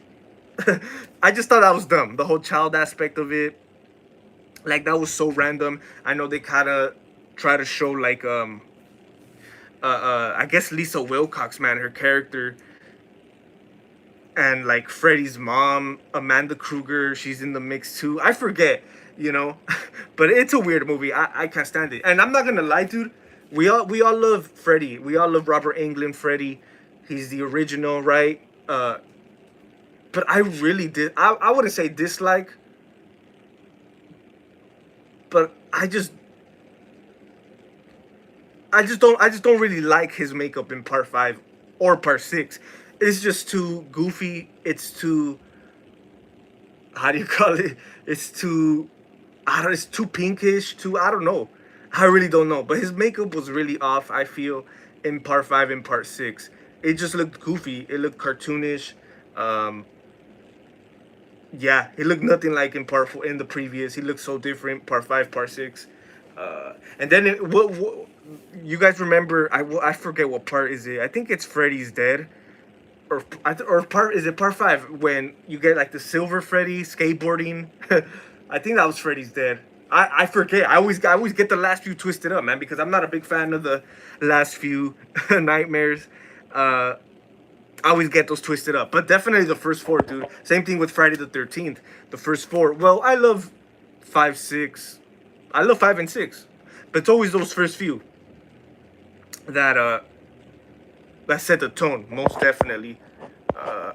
I just thought that was dumb. The whole child aspect of it, like that was so random. I know they kind of try to show like I guess Lisa Wilcox, man, her character, and like Freddy's mom, Amanda Kruger, she's in the mix too. I forget, but it's a weird movie. I can't stand it, and I'm not gonna lie, dude. We all love Freddy. We all love Robert Englund Freddy. He's the original, right? but I really did. I wouldn't say dislike, but I just don't really like his makeup in part five or part six. It's just too goofy. It's too, how do you call it? It's too, I don't. It's too pinkish. Too, I don't know. I really don't know. But his makeup was really off. I feel in part five and part six, it just looked goofy. It looked cartoonish. Um, yeah, he looked nothing like in part four, in the previous. He looked so different. Part five, part six, and then what? You guys remember? I forget what part is it. I think it's Freddy's dead, or part is it part five when you get like the silver Freddy skateboarding. I think that was Freddy's dead. I forget. I always get the last few twisted up, man, because I'm not a big fan of the last few nightmares. I always get those twisted up. But definitely the first four, dude. Same thing with Friday the 13th. The first four. Well, I love 5, 6. I love 5 and 6. But it's always those first few that that set the tone, most definitely. Uh,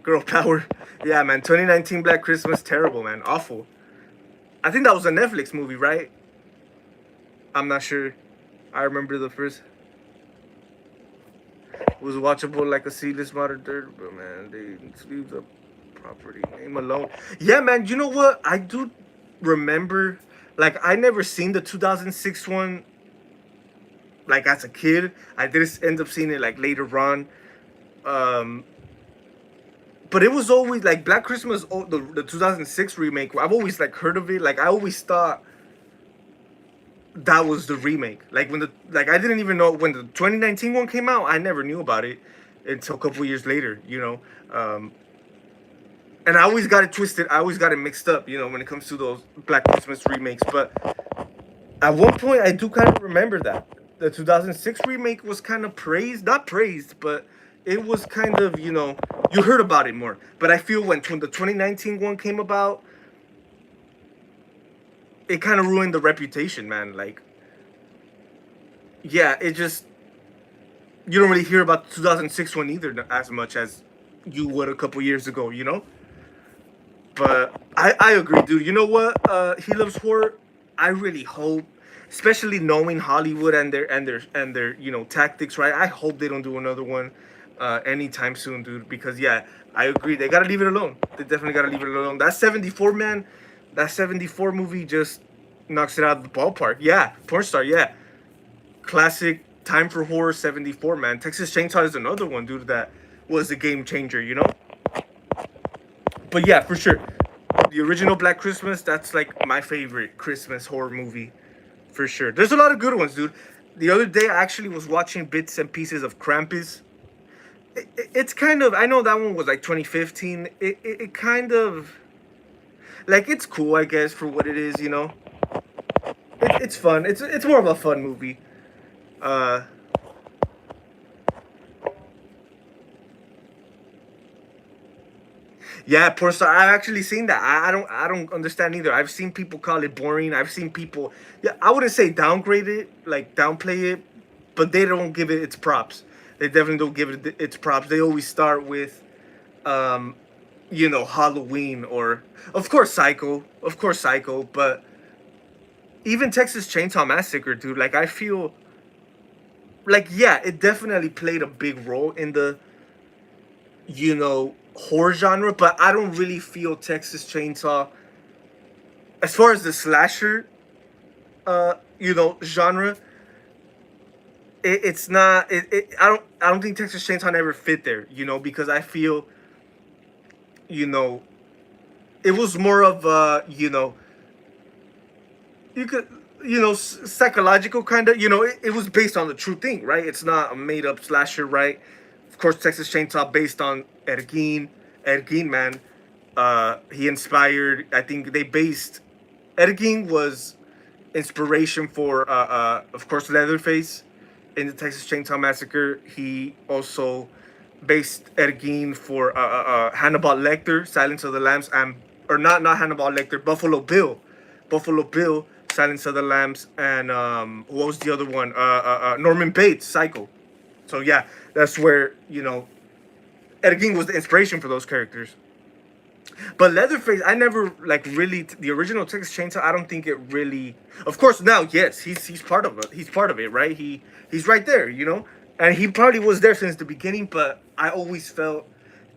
Girl power. Yeah, man. 2019 Black Christmas, terrible, man. Awful. I think that was a Netflix movie, right? I'm not sure. I remember the first was watchable like a seedless modern third, but man, they leave the property name alone. Yeah, man. You know what? I do remember. Like, I never seen the 2006 one. Like as a kid, I did end up seeing it like later on. Um, but it was always like Black Christmas. Oh, the 2006 remake. I've always like heard of it. Like I always thought that was the remake. Like when the like I didn't even know when the 2019 one came out. I never knew about it until a couple years later. And I always got it twisted. I always got it mixed up. When it comes to those Black Christmas remakes. But at one point, I do kind of remember that the 2006 remake was kind of praised, not praised, but it was kind of you heard about it more. But I feel when the 2019 one came about, it kind of ruined the reputation, man. Like, yeah, it just you don't really hear about the 2006 one either as much as you would a couple years ago. But I agree, dude. You know what? He Loves Horror. I really hope, especially knowing Hollywood and their tactics, right? I hope they don't do another one anytime soon, dude. Because yeah, I agree. They gotta leave it alone. They definitely gotta leave it alone. That 74 man, that 74 movie just knocks it out of the ballpark. Yeah, Porn Star. Yeah, classic Time for Horror 74, man. Texas Chainsaw is another one, dude. That was a game changer. But yeah, for sure. The original Black Christmas, that's like my favorite Christmas horror movie. For sure. There's a lot of good ones, dude. The other day, I actually was watching bits and pieces of Krampus. It's kind of, I know that one was like 2015. It kind of, like, it's cool, I guess, for what it is. It's fun. It's more of a fun movie. Uh, Yeah, Porn Star. I've actually seen that. I don't understand either. I've seen people call it boring. I've seen people. Yeah, I wouldn't say downgrade it, like downplay it, but they don't give it its props. They definitely don't give it its props. They always start with, um, Halloween or of course Psycho, but even Texas Chainsaw Massacre, dude. Like I feel, like yeah, it definitely played a big role in the horror genre, but I don't really feel Texas Chainsaw as far as the slasher genre. It's not I don't think Texas Chainsaw never fit there, because I feel you know it was more of you could psychological kind of, it was based on the true thing, right? It's not a made up slasher, right? Of course, Texas Chainsaw based on Ed Gein. Ed Gein, man, he inspired. I think they based Ed Gein was inspiration for, of course, Leatherface in the Texas Chainsaw Massacre. He also based Ed Gein for Hannibal Lecter, Silence of the Lambs, and or not Hannibal Lecter, Buffalo Bill, Buffalo Bill. Silence of the Lambs, and what was the other one? Norman Bates, Psycho. So yeah, that's where Ed Gein was the inspiration for those characters. But Leatherface, I never like really the original Texas Chainsaw. I don't think it really. Of course, now yes, he's part of it. He's part of it, right? He's right there, and he probably was there since the beginning. But I always felt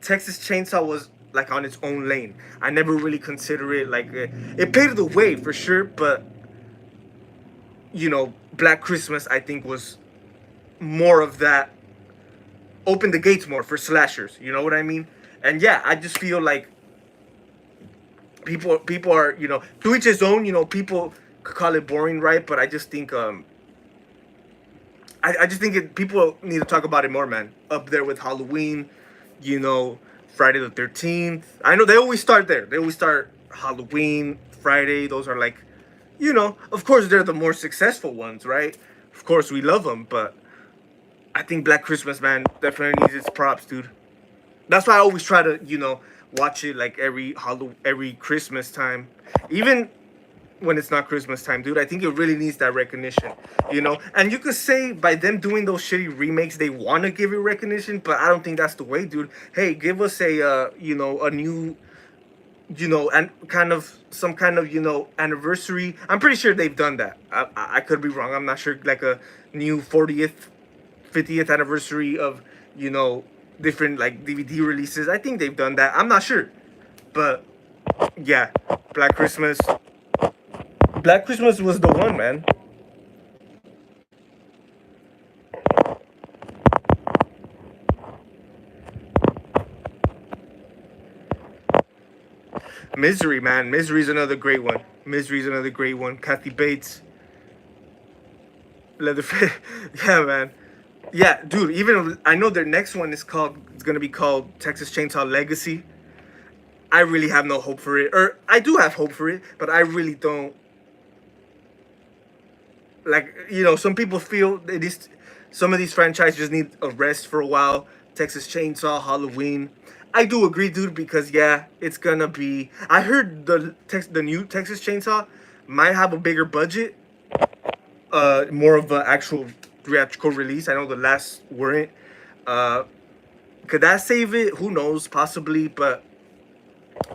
Texas Chainsaw was like on its own lane. I never really consider it like it paved the way for sure. But Black Christmas I think was more of that. Opened the gates more for slashers. You know what I mean? And yeah, I just feel like people are to each his own. People could call it boring, right? But I just think I just think people need to talk about it more, man. Up there with Halloween, Friday the 13th. I know they always start there. They always start Halloween, Friday. Those are like, of course they're the more successful ones, right? Of course we love them, but I think Black Christmas, man, definitely needs its props, dude. That's why I always try to, watch it like every Christmas time, even when it's not Christmas time, dude. I think it really needs that recognition, And you could say by them doing those shitty remakes, they want to give it recognition, but I don't think that's the way, dude. Hey, give us a new, and kind of some kind of anniversary. I'm pretty sure they've done that. I could be wrong. I'm not sure. Like a new 40th, 50th anniversary of different like DVD releases. I think they've done that. I'm not sure, but yeah, Black Christmas. Black Christmas was the one, man. Misery, man. Misery's another great one. Misery's another great one. Kathy Bates. Leatherface. Yeah, man. Yeah, dude. Even I know their next one is called. It's gonna be called Texas Chainsaw Legacy. I really have no hope for it, or I do have hope for it, but I really don't. Like some people feel that some of these franchises need a rest for a while. Texas Chainsaw, Halloween. I do agree, dude, because yeah, it's gonna be. I heard the new Texas Chainsaw might have a bigger budget, more of an actual theatrical release. I know the last weren't. Could that save it? Who knows? Possibly, but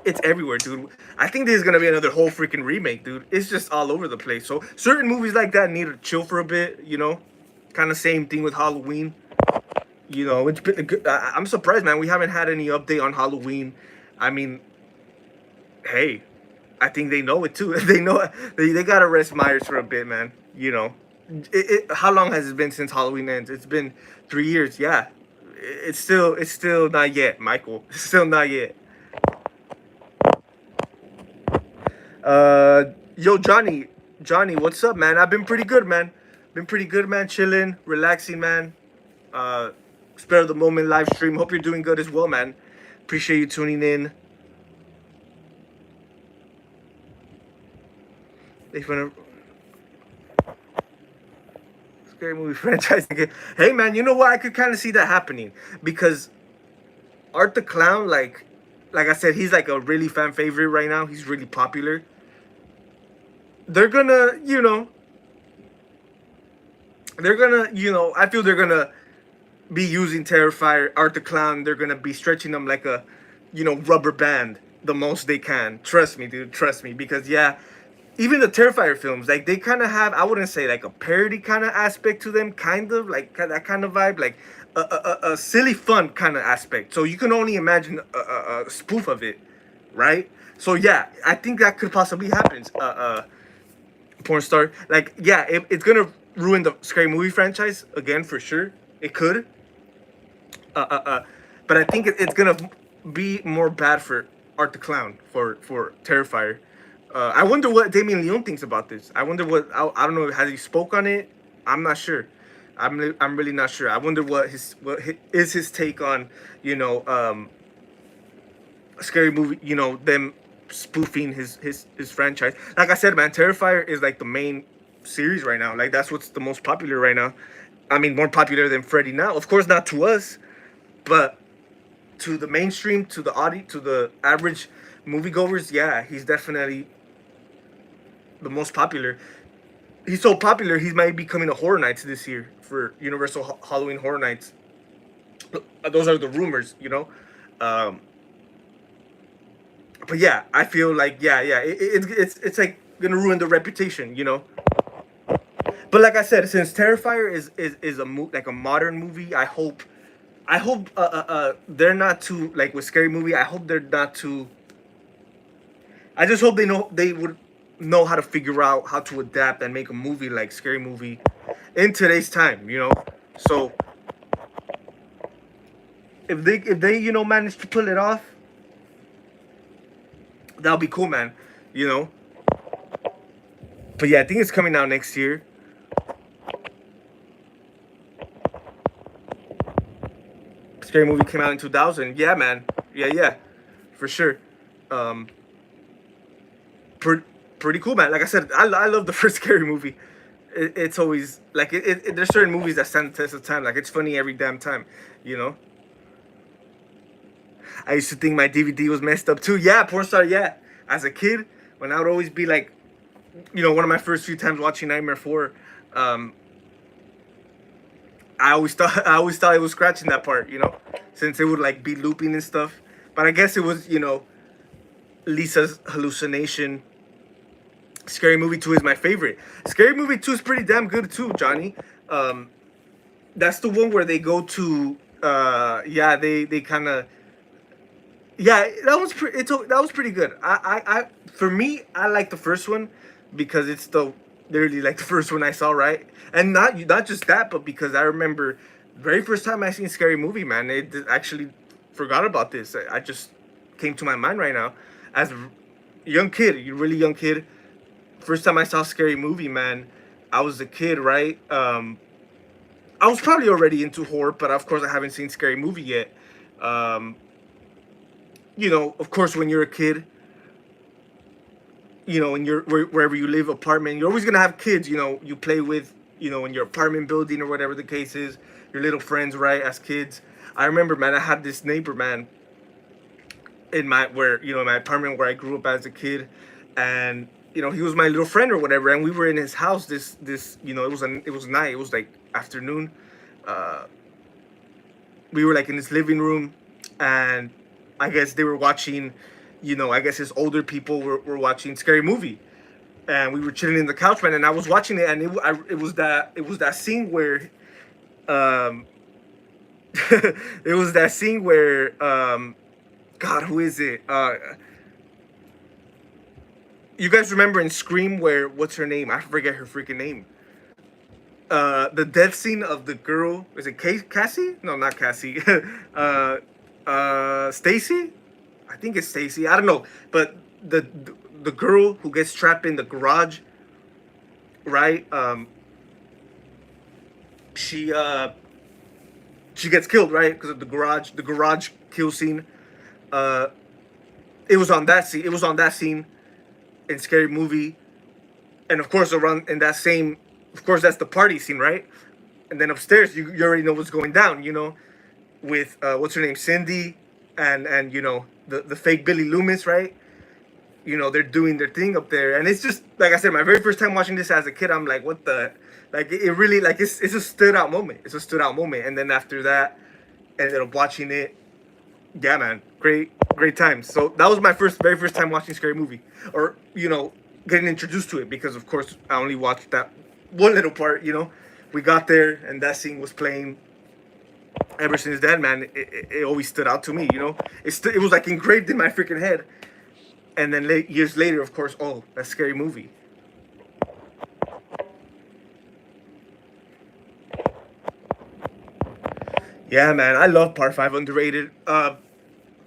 it's everywhere, dude. I think there's gonna be another whole freaking remake, dude. It's just all over the place. So certain movies like that need to chill for a bit, Kind of same thing with Halloween. It's been good. I'm surprised, man. We haven't had any update on Halloween. I mean, hey, I think they know it too. They know they gotta rest Myers for a bit, man. How long has it been since Halloween ends? It's been 3 years. Yeah, it's still not yet, Michael. It's still not yet. Yo, Johnny, what's up, man? I've been pretty good, man. Been pretty good, man. Chilling, relaxing, man. Spare of the moment live stream. Hope you're doing good as well, man. Appreciate you tuning in. They finna scary movie franchise again. Hey, man, you know what? I could kind of see that happening because Art the Clown, like I said, he's like a really fan favorite right now. He's really popular. They're gonna, I feel they're gonna be using Terrifier, Art the Clown. They're gonna be stretching them like a, rubber band the most they can. Trust me, dude. Trust me, because yeah, even the Terrifier films, like they kind of have, I wouldn't say like a parody kind of aspect to them, kind of like that kind of vibe, like a silly fun kind of aspect. So you can only imagine a spoof of it, right? So yeah, I think that could possibly happen. Porn star, like yeah, it's gonna ruin the scary movie franchise again for sure. It could. But I think it's gonna be more bad for Art the Clown for Terrifier. I wonder what Damien Leone thinks about this. I wonder what I don't know. Has he spoke on it? I'm not sure. I'm really not sure. I wonder what his take on scary movie. Them spoofing his franchise. Like I said, man, Terrifier is like the main series right now. Like that's what's the most popular right now. I mean, more popular than Freddy now. Of course, not to us, but to the mainstream, to the audience, to the average moviegoers. Yeah, he's definitely the most popular. he's so popular. He might be coming to Horror Nights this year for Universal Halloween Horror Nights. Those are the rumors, you know. Um, but yeah, I feel like yeah, it's like gonna ruin the reputation, you know. But like I said, since Terrifier is like a modern movie, I hope they're not too like with scary movie. I hope they're not too. I just hope they would know how to figure out how to adapt and make a movie like scary movie in today's time, you know. So if they manage to pull it off, that'll be cool, man. You know. But yeah, I think it's coming out next year. Scary movie came out in 2000. Yeah, man. Yeah, for sure. Um, pretty, pretty cool, man. Like I said, I love the first scary movie. It's always like there's certain movies that stand the test of time. Like it's funny every damn time, you know. I used to think my DVD was messed up too. Yeah, porn star. Yeah, as a kid, when I would always be like, one of my first few times watching Nightmare 4, um, I always thought it was scratching that part, since it would like be looping and stuff. But I guess it was, Lisa's hallucination. Scary Movie 2 is my favorite. Scary Movie 2 is pretty damn good too, Johnny. Um, that's the one where they go to yeah, they kind of, yeah, that was pretty good. I for me, I like the first one because it's the literally like the first one I saw, right? And not just that, but because I remember very first time I seen Scary Movie, man. It actually forgot about this. I just came to my mind right now as a young kid, you really young kid. First time I saw Scary Movie, man. I was a kid, right? I was probably already into horror, but of course I haven't seen Scary Movie yet. Um, of course, when you're a kid, in your wherever you live, apartment, you're always gonna have kids. You play with, in your apartment building or whatever the case is, your little friends, right? As kids, I remember, man, I had this neighbor, man, in my apartment where I grew up as a kid, and he was my little friend or whatever, and we were in his house. This it was night. It was like afternoon. Uh, we were like in this living room, and I guess they were watching, I guess his older people were watching Scary Movie, and we were chilling in the couch, man, and I was watching it, and it was that scene where, um, it was that scene where, God, who is it? You guys remember in Scream where what's her name? I forget her freaking name. The death scene of the girl, is it Cassie? No, not Cassie. uh, Stacy. I think it's Stacy. I don't know, but the girl who gets trapped in the garage, right? She she gets killed, right? Because of the garage kill scene. Uh, it was on that scene. It was on that scene in Scary Movie, and of course around in that same, of course that's the party scene, right? And then upstairs, you already know what's going down, with what's her name, Cindy, and the fake Billy Loomis, right? They're doing their thing up there, and it's just like I said, my very first time watching this as a kid, I'm like, what the, like it really, like it's a stood out moment. It's a stood out moment, and then after that, ended up watching it. Yeah, man, great time. So that was my very first time watching Scary Movie, or getting introduced to it, because of course I only watched that one little part. We got there and that scene was playing. Ever since then, man, it always stood out to me. It was like engraved in my freaking head. And then years later, of course, oh, that Scary Movie. Yeah, man, I love Part 5, underrated.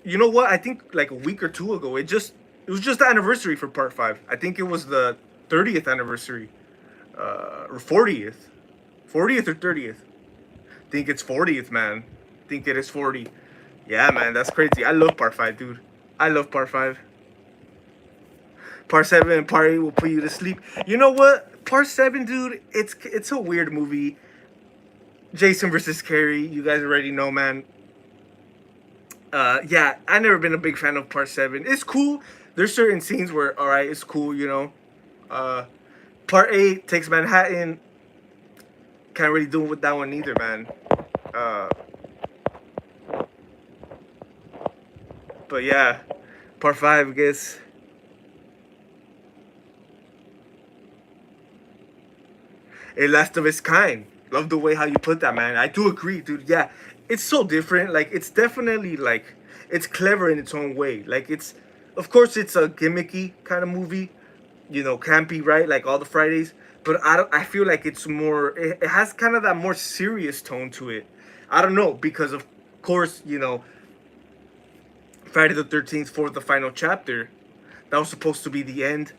You know what? I think like a week or two ago, it was just the anniversary for Part 5. I think it was the 30th anniversary, or 40th or 30th. I think it's 40th, man. I think it is 40. Yeah, man, that's crazy. I love Part 5, dude. I love Part 5. Part 7 and Part 8 will put you to sleep. You know what? Part 7, dude, it's a weird movie. Jason versus Carrie, you guys already know, man. Yeah, I've never been a big fan of Part 7. It's cool. There's certain scenes where, alright, it's cool, Uh, Part 8 takes Manhattan. Can't really do it with that one either, man. Uh, but yeah, Part 5, I guess. A last of its kind. Love the way how you put that, man. I do agree, dude. Yeah, it's so different. Like, it's definitely like it's clever in its own way. Like, it's of course it's a gimmicky kind of movie, campy, right? Like all the Fridays. But I feel like it's more. It has kind of that more serious tone to it. I don't know because of course Friday the 13th for the final chapter. That was supposed to be the end.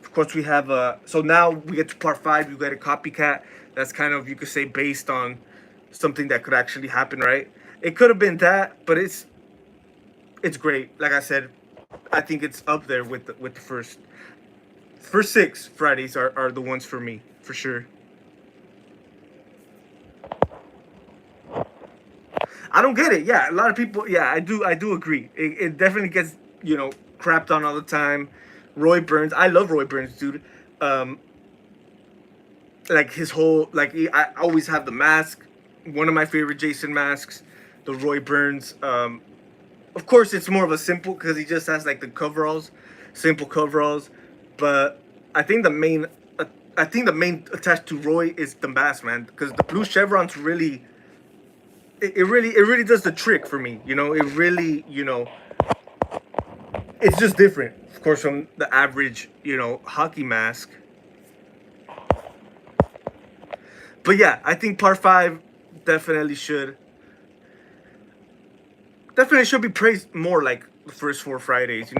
Of course, we have so now we get to part 5. You get a copycat. That's kind of, you could say, based on something that could actually happen, right? It could have been that, but it's great. Like I said, I think it's up there with the first 6 Fridays are the ones for me for sure. I don't get it. Yeah, a lot of people. Yeah, I do agree. It definitely gets crapped on all the time. Roy Burns. I love Roy Burns, dude. Um, like his whole I always have the mask. One of my favorite Jason masks, the Roy Burns. Of course, it's more of a simple because he just has like the coveralls, simple coveralls. But I think the main, I think the main attached to Roy is the mask, man. Because the blue chevrons really, it really does the trick for me. It really, it's just different, of course, from the average, hockey mask. But yeah, I think part 5 definitely should definitely should be praised more like the first 4 Fridays.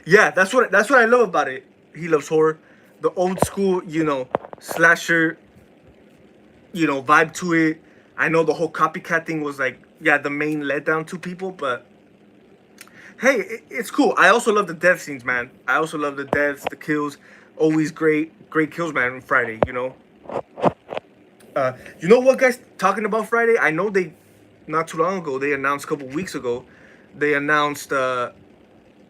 Yeah, that's what I love about it. He loves horror, the old school, slasher, vibe to it. I know the whole copycat thing was like, yeah, the main letdown to people, but hey, it's cool. I also love the death scenes, man. I also love the deaths, the kills. Always great kills, man. On Friday. You know what, guys? Talking about Friday, I know they not too long ago they announced a couple weeks ago. They announced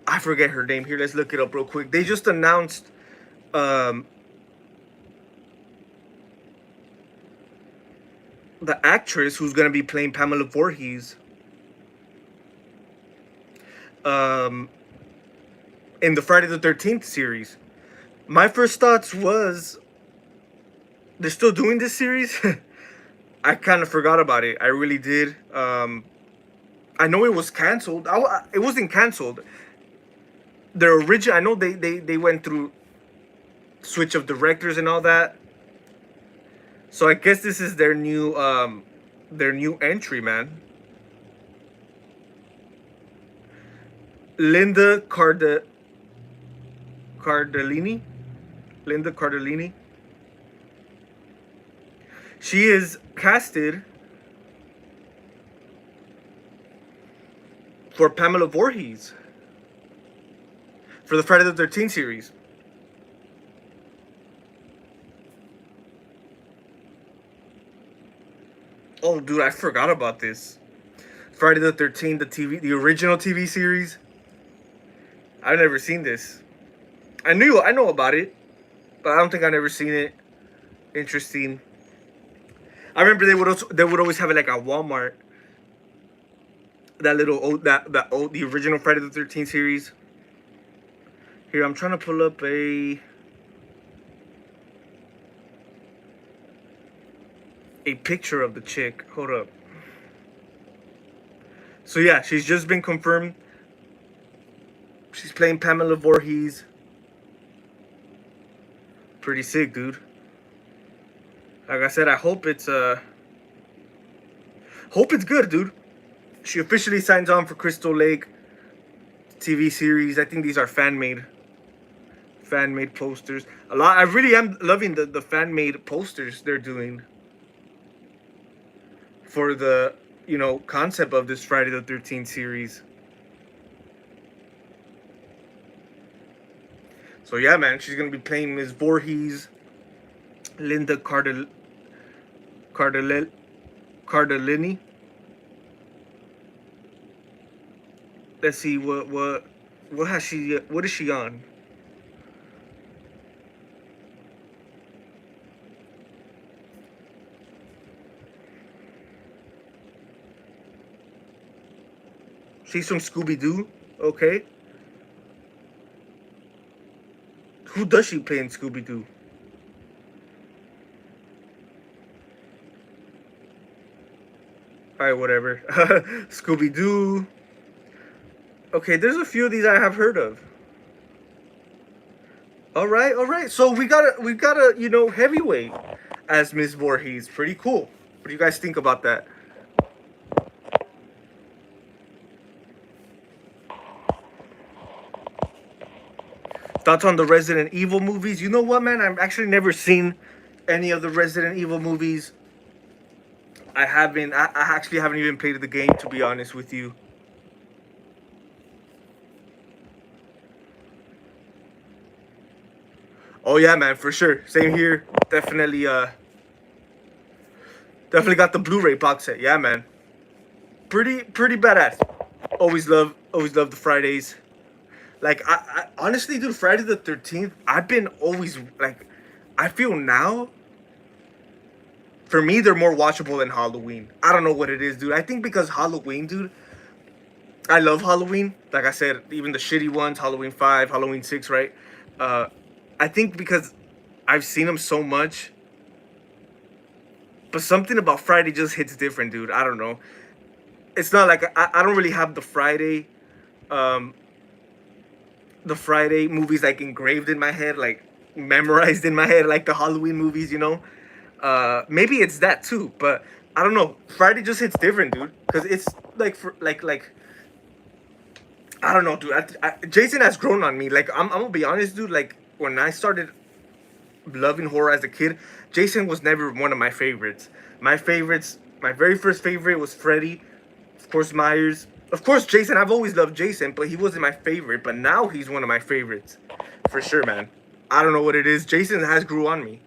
I forget her name. Here, let's look it up real quick. They just announced um, the actress who's gonna be playing Pamela Voorhees um, in the Friday the 13th series. My first thoughts was they're still doing this series. I kind of forgot about it. I really did. I know it was canceled. It wasn't canceled. The original. I know they went through switch of directors and all that. So I guess this is their new entry, man. Linda Cardellini. Linda Cardellini. She is casted for Pamela Voorhees for the Friday the 13th series. Oh, dude, I forgot about this. Friday the 13th, the original TV series. I've never seen this. I know about it, but I don't think I've never seen it. Interesting. I remember they would always have it like at Walmart. That little old that old the original Friday the 13th series. Here, I'm trying to pull up a picture of the chick. Hold up. So yeah, she's just been confirmed. She's playing Pamela Voorhees. Pretty sick, dude. Like I said, I hope it's good, dude. She officially signs on for Crystal Lake TV series. I think these are fan made posters. A lot. I really am loving the fan made posters they're doing for the concept of this Friday the 13th series. So yeah, man, she's gonna be playing Ms. Voorhees, Linda Cardellini. Let's see what has she what is she on? She's from Scooby Doo. Okay. Who does she play in Scooby Doo? Alright, whatever. Scooby Doo. Okay, there's a few of these I have heard of. Alright, alright. So we got a heavyweight as Miss Voorhees. Pretty cool. What do you guys think about that? Thoughts on the Resident Evil movies? You know what, man? I've actually never seen any of the Resident Evil movies. I actually haven't even played the game, to be honest with you. Oh yeah, man, for sure. Same here. Definitely got the Blu-ray box set. Yeah, man. Pretty badass. Always love the Fridays. Like I honestly, dude, Friday the 13th. I've been always like, I feel now. For me, they're more watchable than Halloween. I don't know what it is, dude. I think because Halloween, dude. I love Halloween. Like I said, even the shitty ones, Halloween 5, Halloween 6, right? Uh, I think because I've seen them so much, but something about Friday just hits different, dude. I don't know. It's not like I don't really have um, the Friday movies like engraved in my head, like memorized in my head, like the Halloween movies, you know. Maybe it's that too, but I don't know. Friday just hits different, dude, because it's like for like I don't know, dude. Jason has grown on me. Like I'm gonna be honest, dude. Like when I started loving horror as a kid, Jason was never one of my favorites. My very first favorite was Freddy, of course Myers, of course Jason. I've always loved Jason, but he wasn't my favorite. But now he's one of my favorites, for sure, man. I don't know what it is. Jason has grew on me.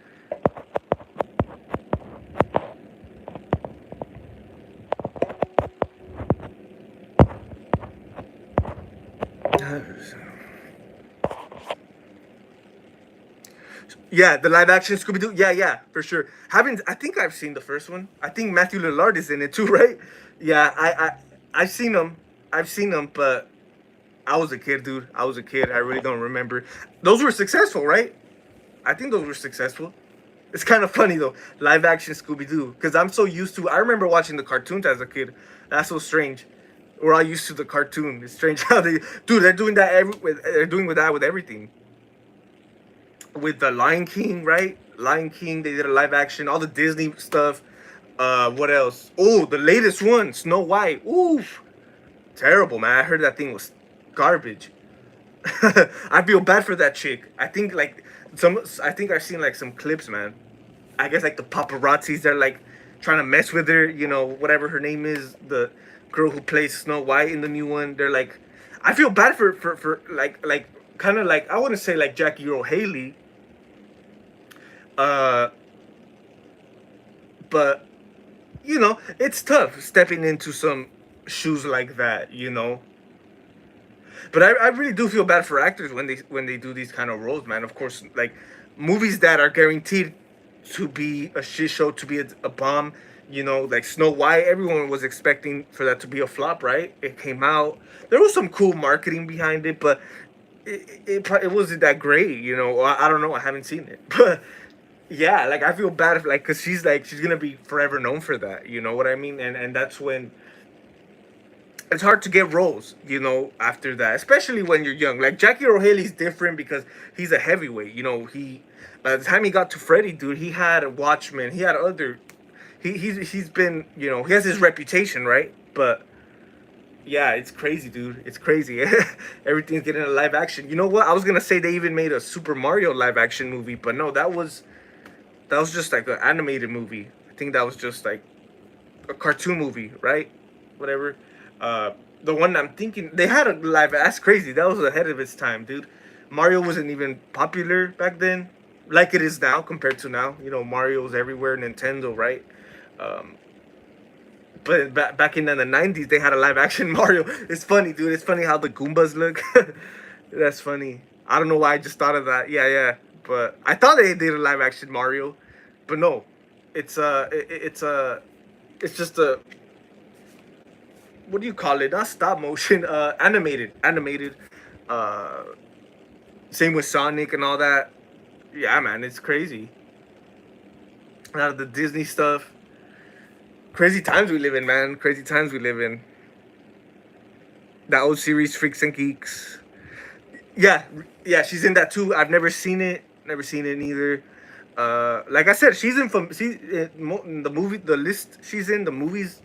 Yeah, the live action Scooby Doo. Yeah, yeah, for sure. Haven't I think I've seen the first one. I think Matthew Lillard is in it too, right? Yeah, I've seen them. I've seen them, but I was a kid, dude. I was a kid. I really don't remember. Those were successful, right? I think those were successful. It's kind of funny though, live action Scooby Doo, because I'm so used to. I remember watching the cartoons as a kid. That's so strange. We're all used to the cartoon. It's strange how dude, they're doing that they're doing with that with everything. With the Lion King, right? Lion King, they did a live action. All the Disney stuff. What else? Oh, the latest one, Snow White. Oof, terrible, man. I heard that thing was garbage. I feel bad for that chick. I think like some. I think I've seen like some clips, man. I guess like the paparazzis, they're like trying to mess with her. You know, whatever her name is, the girl who plays Snow White in the new one. They're like, I feel bad for like kind of like I wouldn't say like Jackie Earle Haley, uh, but it's tough stepping into some shoes like that. But I really do feel bad for actors when they do these kind of roles, man. Of course, like movies that are guaranteed to be a shit show, to be a bomb. Like Snow White, everyone was expecting for that to be a flop, right? It came out. There was some cool marketing behind it, but it wasn't that great. I don't know. I haven't seen it, but yeah, like I feel bad if like because she's gonna be forever known for that. You know what I mean? And that's when it's hard to get roles, after that, especially when you're young. Like Jackie Earle Haley's different because he's a heavyweight. He by the time he got to Freddy, dude, he had Watchmen, he had other, he's been, he has his reputation, right? But yeah, it's crazy, dude. It's crazy. Everything's getting a live action. You know what? I was gonna say they even made a Super Mario live action movie, but no, that was just like an animated movie. I think that was just like a cartoon movie, right? Whatever. Uh, the one I'm thinking they had a live. That's crazy. That was ahead of its time, dude. Mario wasn't even popular back then, like it is now compared to now. Mario's everywhere. Nintendo, right? Um, But back in the 90s, they had a live action Mario. It's funny, dude. It's funny how the Goombas look. That's funny. I don't know why I just thought of that. Yeah, yeah. But I thought they did a live action Mario, but no, it's just a, what do you call it? Not stop motion. Animated. Uh, Same with Sonic and all that. Yeah, man, it's crazy. A lot of the Disney stuff. Crazy times we live in, man. Crazy times we live in. That old series, Freaks and Geeks. Yeah, yeah, she's in that too. I've never seen it. Never seen it neither. Like I said, she's in from the movie, the list she's in, the movies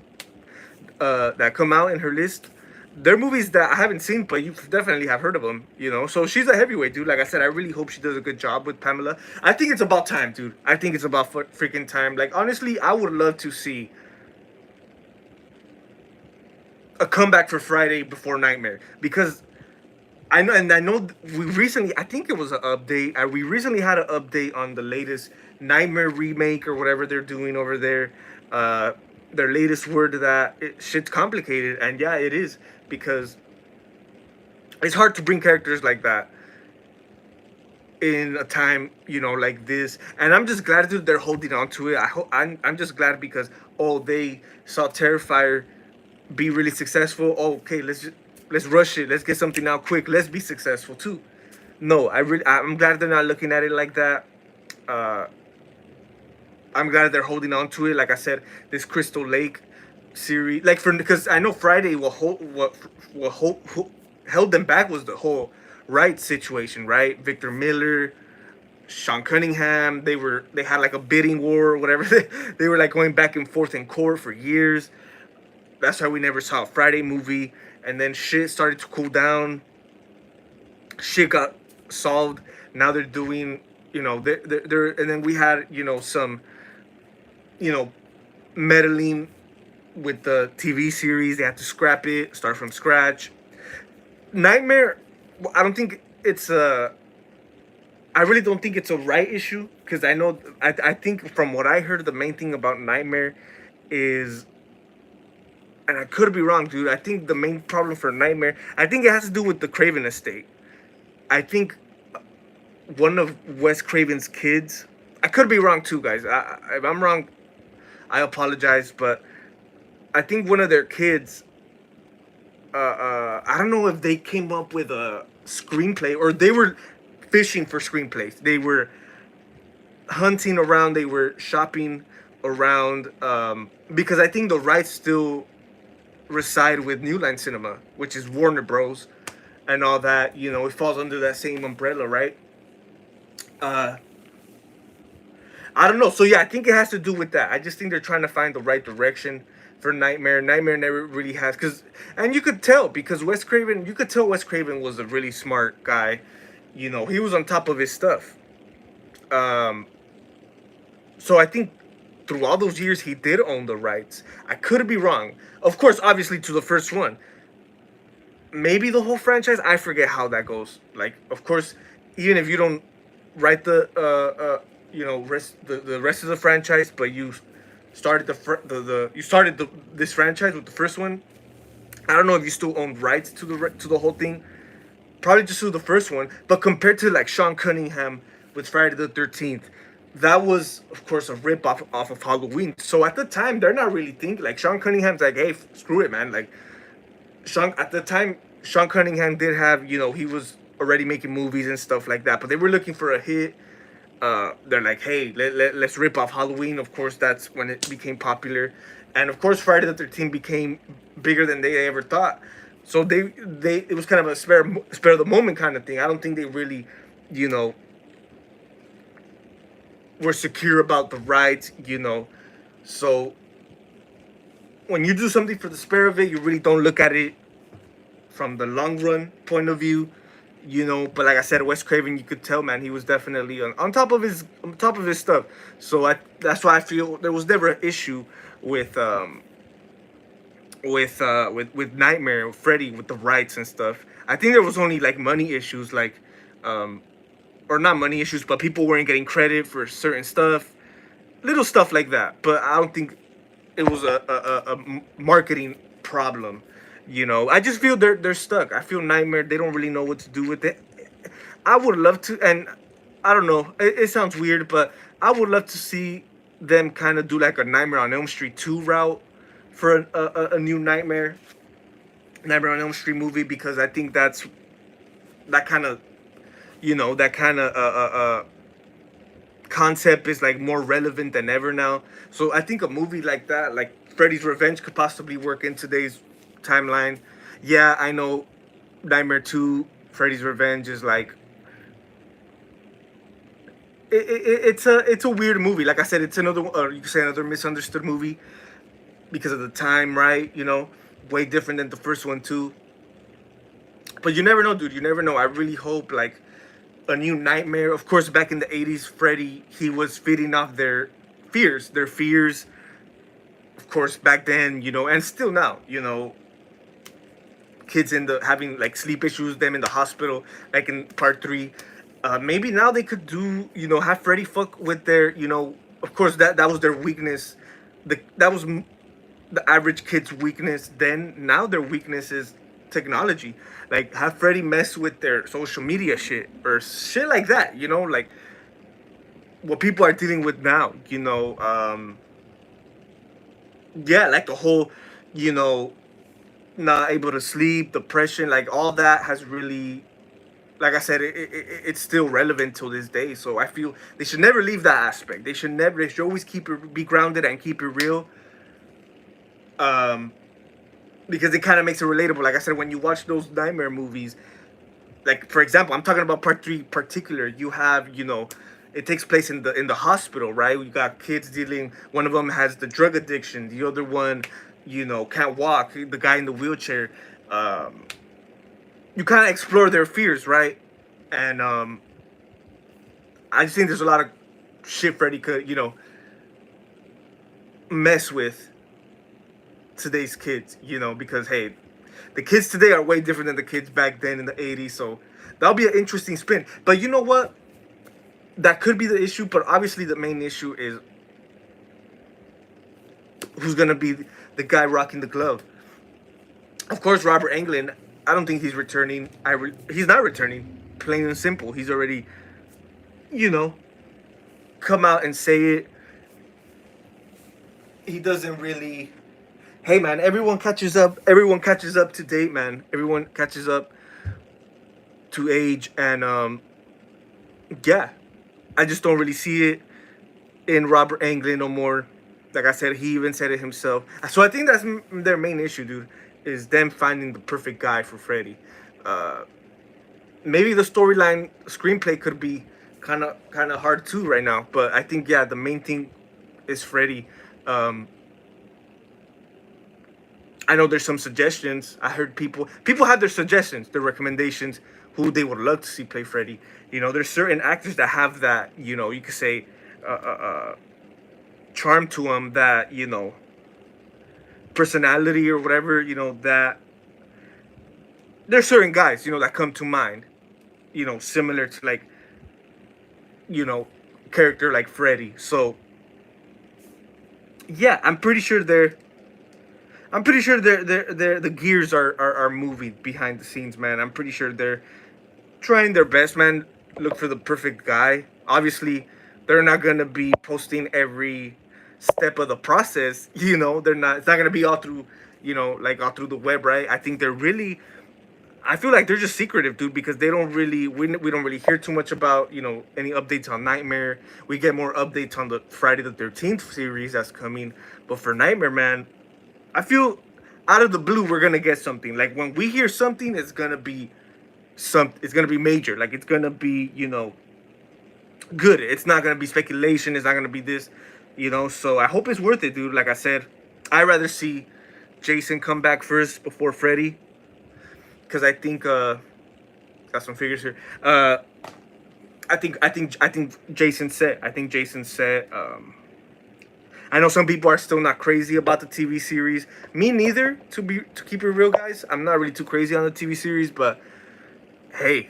that come out in her list. They're movies that I haven't seen, but you definitely have heard of them, you know. So she's a heavyweight, dude. Like I said, I really hope she does a good job with Pamela. I think it's about time, dude. I think it's about freaking time. Like honestly, I would love to see a comeback for Friday Before Nightmare, because I know we recently, I think it was an update. We recently had an update on the latest Nightmare remake or whatever they're doing over there. Uh, their latest word to that, shit's complicated, and yeah, it is, because it's hard to bring characters like that in a time, you know, like this. And I'm just glad that they're holding on to it. I'm just glad because, oh, they saw Terrifier be really successful. Oh, okay, let's rush it. Let's get something out quick. Let's be successful too. No, I'm glad they're not looking at it like that. Uh, I'm glad they're holding on to it. Like I said, this Crystal Lake series, like for, because I know Friday what held them back was the whole right situation, right? Victor Miller, Sean Cunningham, they had like a bidding war or whatever. They were like going back and forth in court for years. That's why we never saw a Friday movie. And then shit started to cool down. Shit got solved. Now they're doing, you know, they're and then we had, you know, some, you know, meddling with the TV series. They had to scrap it, start from scratch. Nightmare, I don't think it's a, I really don't think it's a right issue, because I know, I think from what I heard, the main thing about Nightmare is, and I could be wrong, dude. I think the main problem for Nightmare, I think it has to do with the Craven estate. I think one of Wes Craven's kids, I could be wrong too, guys. If I'm wrong, I apologize, but I think one of their kids, I don't know if they came up with a screenplay or they were fishing for screenplays. They were hunting around, they were shopping around, because I think the rights still reside with New Line Cinema, which is Warner Bros. And all that, you know, it falls under that same umbrella, right? Uh, I don't know. So yeah, I think it has to do with that. I just think they're trying to find the right direction for Nightmare. Nightmare never really has, and you could tell, because Wes Craven, you could tell Wes Craven was a really smart guy. You know, he was on top of his stuff. Um, so I think through all those years, he did own the rights. I could be wrong. Of course, obviously to the first one. Maybe the whole franchise. I forget how that goes. Like, of course, even if you don't write the you know, the rest of the franchise, but you started you started this franchise with the first one. I don't know if you still own rights to the whole thing. Probably just to the first one, but compared to like Sean Cunningham with Friday the 13th, that was of course a rip off of Halloween. So at the time, they're not really thinking, like, Sean Cunningham's like, hey, screw it, man. Like, at the time, Sean Cunningham did have, you know, he was already making movies and stuff like that, but they were looking for a hit. They're like, hey, let's rip off Halloween. Of course, that's when it became popular, and of course, Friday the 13th became bigger than they ever thought. So they it was kind of a spare of the moment kind of thing. I don't think they really, you know, were secure about the rights, you know. So when you do something for the spare of it, you really don't look at it from the long run point of view, you know. But like I said, Wes Craven, you could tell, man, he was definitely on top of his stuff. So that's why I feel there was never an issue with Nightmare, Freddy, with the rights and stuff. I think there was only like money issues, like or not money issues, but people weren't getting credit for certain stuff, little stuff like that. But I don't think it was a marketing problem. You know, I just feel they're stuck. I feel Nightmare, they don't really know what to do with it. I would love to, and I don't know. It sounds weird, but I would love to see them kind of do like a Nightmare on Elm Street 2 route for a new Nightmare on Elm Street movie, because I think that kind of, that kind of concept is like more relevant than ever now. So I think a movie like that, like Freddy's Revenge, could possibly work in today's timeline. Yeah, I know Nightmare 2, Freddy's Revenge is like it's a weird movie. Like I said, it's another, you could say another misunderstood movie because of the time, right? Way different than the first one too. But you never know, dude. You never know. I really hope like a new Nightmare. Of course, back in the '80s, Freddy, he was feeding off their fears. Of course, back then, and still now, kids in the having like sleep issues, them in the hospital, like in part three. Maybe now they could do, have Freddy fuck with their, of course that was their weakness. That was the average kid's weakness then. Now their weakness is technology. Like have Freddy mess with their social media shit or shit like that. Like what people are dealing with now. Yeah, like the whole, you know, not able to sleep, depression, like all that has really, like I said, it's still relevant till this day. So I feel they should never leave that aspect. They should always be grounded and keep it real. Um, because it kind of makes it relatable. Like I said, when you watch those nightmare movies, like for example, I'm talking about part three particular. You have, it takes place in the hospital, right? You got kids dealing. One of them has the drug addiction. The other one, can't walk. The guy in the wheelchair. Um, you kind of explore their fears, right? And I just think there's a lot of shit Freddy could, mess with today's kids, because hey, the kids today are way different than the kids back then in the '80s. So that'll be an interesting spin. But you know what? That could be the issue, but obviously the main issue is who's gonna be the guy rocking the glove. Of course, Robert Englund. I don't think he's returning. He's not returning. Plain and simple. He's already, you know, come out and say it. He doesn't really. Hey man, everyone catches up. Everyone catches up to date, man. Everyone catches up to age, and yeah, I just don't really see it in Robert Englund no more. Like I said, he even said it himself. So I think that's their main issue, dude, is them finding the perfect guy for Freddy. Uh, Maybe the storyline screenplay could be kind of hard too right now, but I think yeah, the main thing is Freddy. Um, I know there's some suggestions. I heard people have their suggestions, their recommendations, who they would love to see play Freddy. There's certain actors that have that, you could say, charm to them, that personality or whatever. That there's certain guys, that come to mind. Similar to like, you know, character like Freddy. So yeah, I'm pretty sure the gears are moving behind the scenes, man. I'm pretty sure they're trying their best, man. Look for the perfect guy. Obviously, they're not gonna be posting every step of the process. They're not. It's not gonna be all through, like all through the web, right? I think they're really. I feel like they're just secretive, dude, because they don't really. We don't really hear too much about any updates on Nightmare. We get more updates on the Friday the 13th series that's coming, but for Nightmare, man, I feel out of the blue we're gonna get something. Like when we hear something, it's gonna be it's gonna be major. Like it's gonna be, good. It's not gonna be speculation. It's not gonna be this, So I hope it's worth it, dude. Like I said, I'd rather see Jason come back first before Freddy, because I think got some figures here. I think Jason said. I think Jason said. I know some people are still not crazy about the TV series. Me neither. To keep it real, guys, I'm not really too crazy on the TV series, but hey,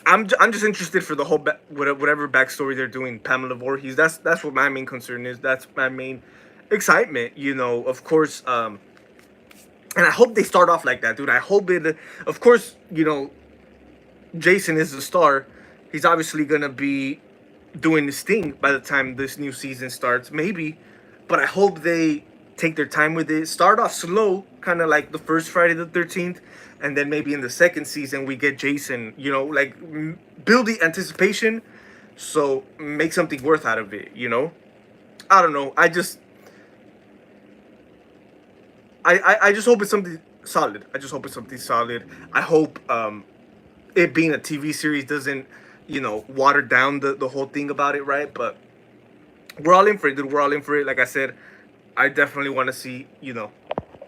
I'm just interested for the whole whatever backstory they're doing. Pamela Voorhees. That's what my main concern is. That's my main excitement. You know, of course. And I hope they start off like that, dude. I hope it. Of course, you know, Jason is the star. He's obviously gonna be doing this thing by the time this new season starts, maybe. But I hope they take their time with it. Start off slow, kind of like the first Friday the 13th, and then maybe in the second season we get Jason. You know, like build the anticipation, so make something worth out of it. You know, I don't know. I just hope it's something solid. I just hope it's something solid. I hope it being a TV series doesn't, you know, water down the whole thing about it, right? But we're all in for it, dude. We're all in for it. Like I said, I definitely want to see, you know,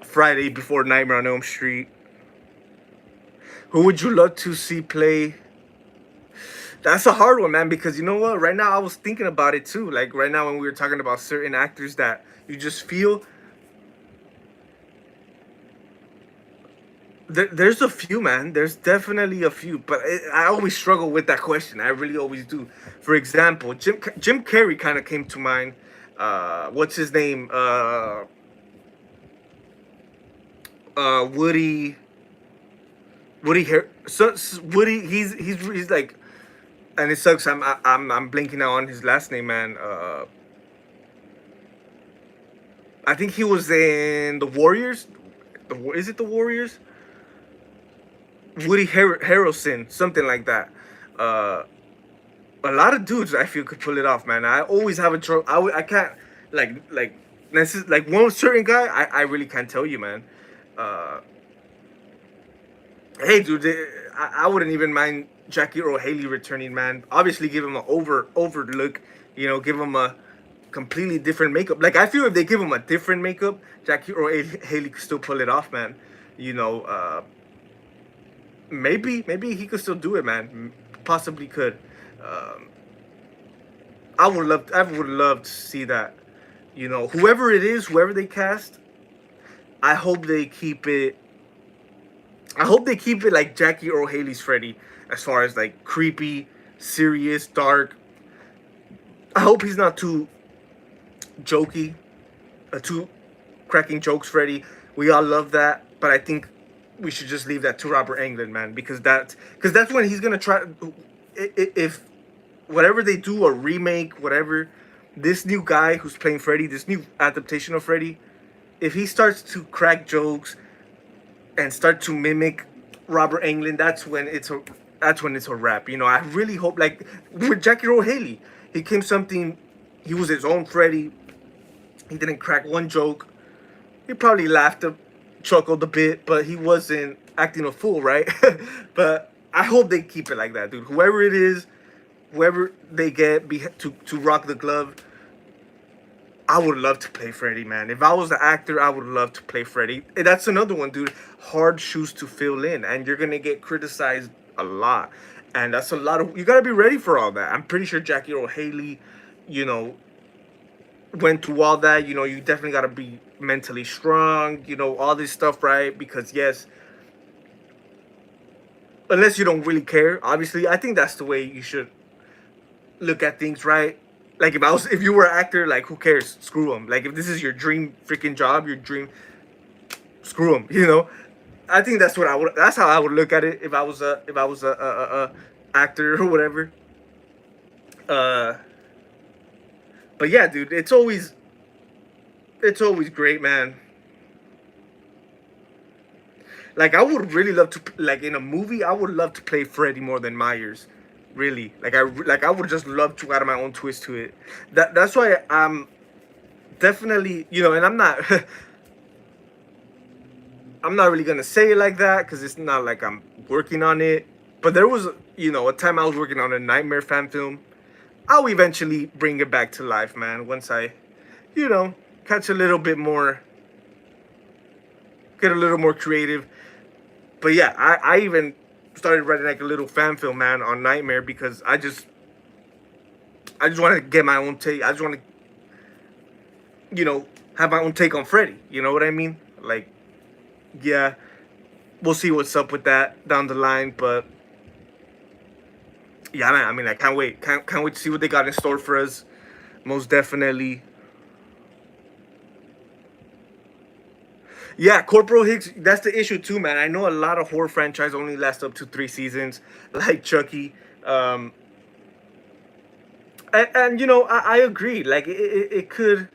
Friday before Nightmare on Elm Street. Who would you love to see play? That's a hard one, man, because you know what? Right now, I was thinking about it too. Like right now, when we were talking about certain actors that you just feel there's a few, man. There's definitely a few, but I always struggle with that question. I really always do. For example, Jim Carrey kind of came to mind. What's his name? Woody. Woody. He's like, and it sucks. I'm blinking out on his last name, man. I think he was in the Warriors. Is it the Warriors? Woody Harrelson, something like that. Uh, a lot of dudes I feel could pull it off, man. I always have a trouble. I can't like this is like one certain guy. I really can't tell you, man. Uh, hey, dude, I wouldn't even mind Jackie Earl Haley returning, man. Obviously, give him an overlook. You know, give him a completely different makeup. Like I feel if they give him a different makeup, Jackie Earl Haley could still pull it off, man. You know. Maybe he could still do it, man. Possibly could. Um, I would love to see that. You know, whoever it is, whoever they cast, I hope they keep it. I hope they keep it like Jackie Earl Haley's Freddy, as far as like creepy, serious, dark. I hope he's not too jokey, too cracking jokes, Freddy. We all love that, but I think we should just leave that to Robert Englund, man, because that's when he's gonna try. If whatever they do, a remake, whatever, this new guy who's playing Freddy, this new adaptation of Freddy, if he starts to crack jokes and start to mimic Robert Englund, that's when it's a wrap. You know, I really hope like with Jackie Earl Haley, he came something. He was his own Freddy. He didn't crack one joke. He probably laughed, chuckled a bit, but he wasn't acting a fool, right? But I hope they keep it like that, dude. Whoever it is, whoever they get to rock the glove, I would love to play Freddy, man. If I was the actor, I would love to play Freddy. And that's another one, dude. Hard shoes to fill in, and you're gonna get criticized a lot, and that's a lot of. You gotta be ready for all that. I'm pretty sure Jackie Earl Haley, you know, went through all that. You know, you definitely gotta be mentally strong. You know, all this stuff, right? Because yes, unless you don't really care, obviously, I think that's the way you should look at things, right? Like if you were an actor, like who cares? Screw them. Like if this is your dream freaking job, your dream, screw them. You know, I think that's what I would. That's how I would look at it if I was a actor or whatever. Uh, but yeah, dude, it's always great, man. Like I would really love to like in a movie. I would love to play Freddy more than Myers. Really, like I would just love to add my own twist to it. That's why I'm definitely, you know, and I'm not I'm not really gonna say it like that because it's not like I'm working on it. But there was, you know, a time I was working on a Nightmare fan film. I'll eventually bring it back to life, man. Once I, you know, catch a little bit more, get a little more creative. But yeah, I even started writing like a little fan film, man, on Nightmare because I just want to get my own take. I just want to, you know, have my own take on Freddy. You know what I mean? Like, yeah, we'll see what's up with that down the line. But Yeah, man. I mean, I can't wait. Can't wait to see what they got in store for us. Most definitely. Yeah, Corporal Hicks. That's the issue too, man. I know a lot of horror franchise only last up to 3 seasons, like Chucky. Um, and you know, I agree. Like it could,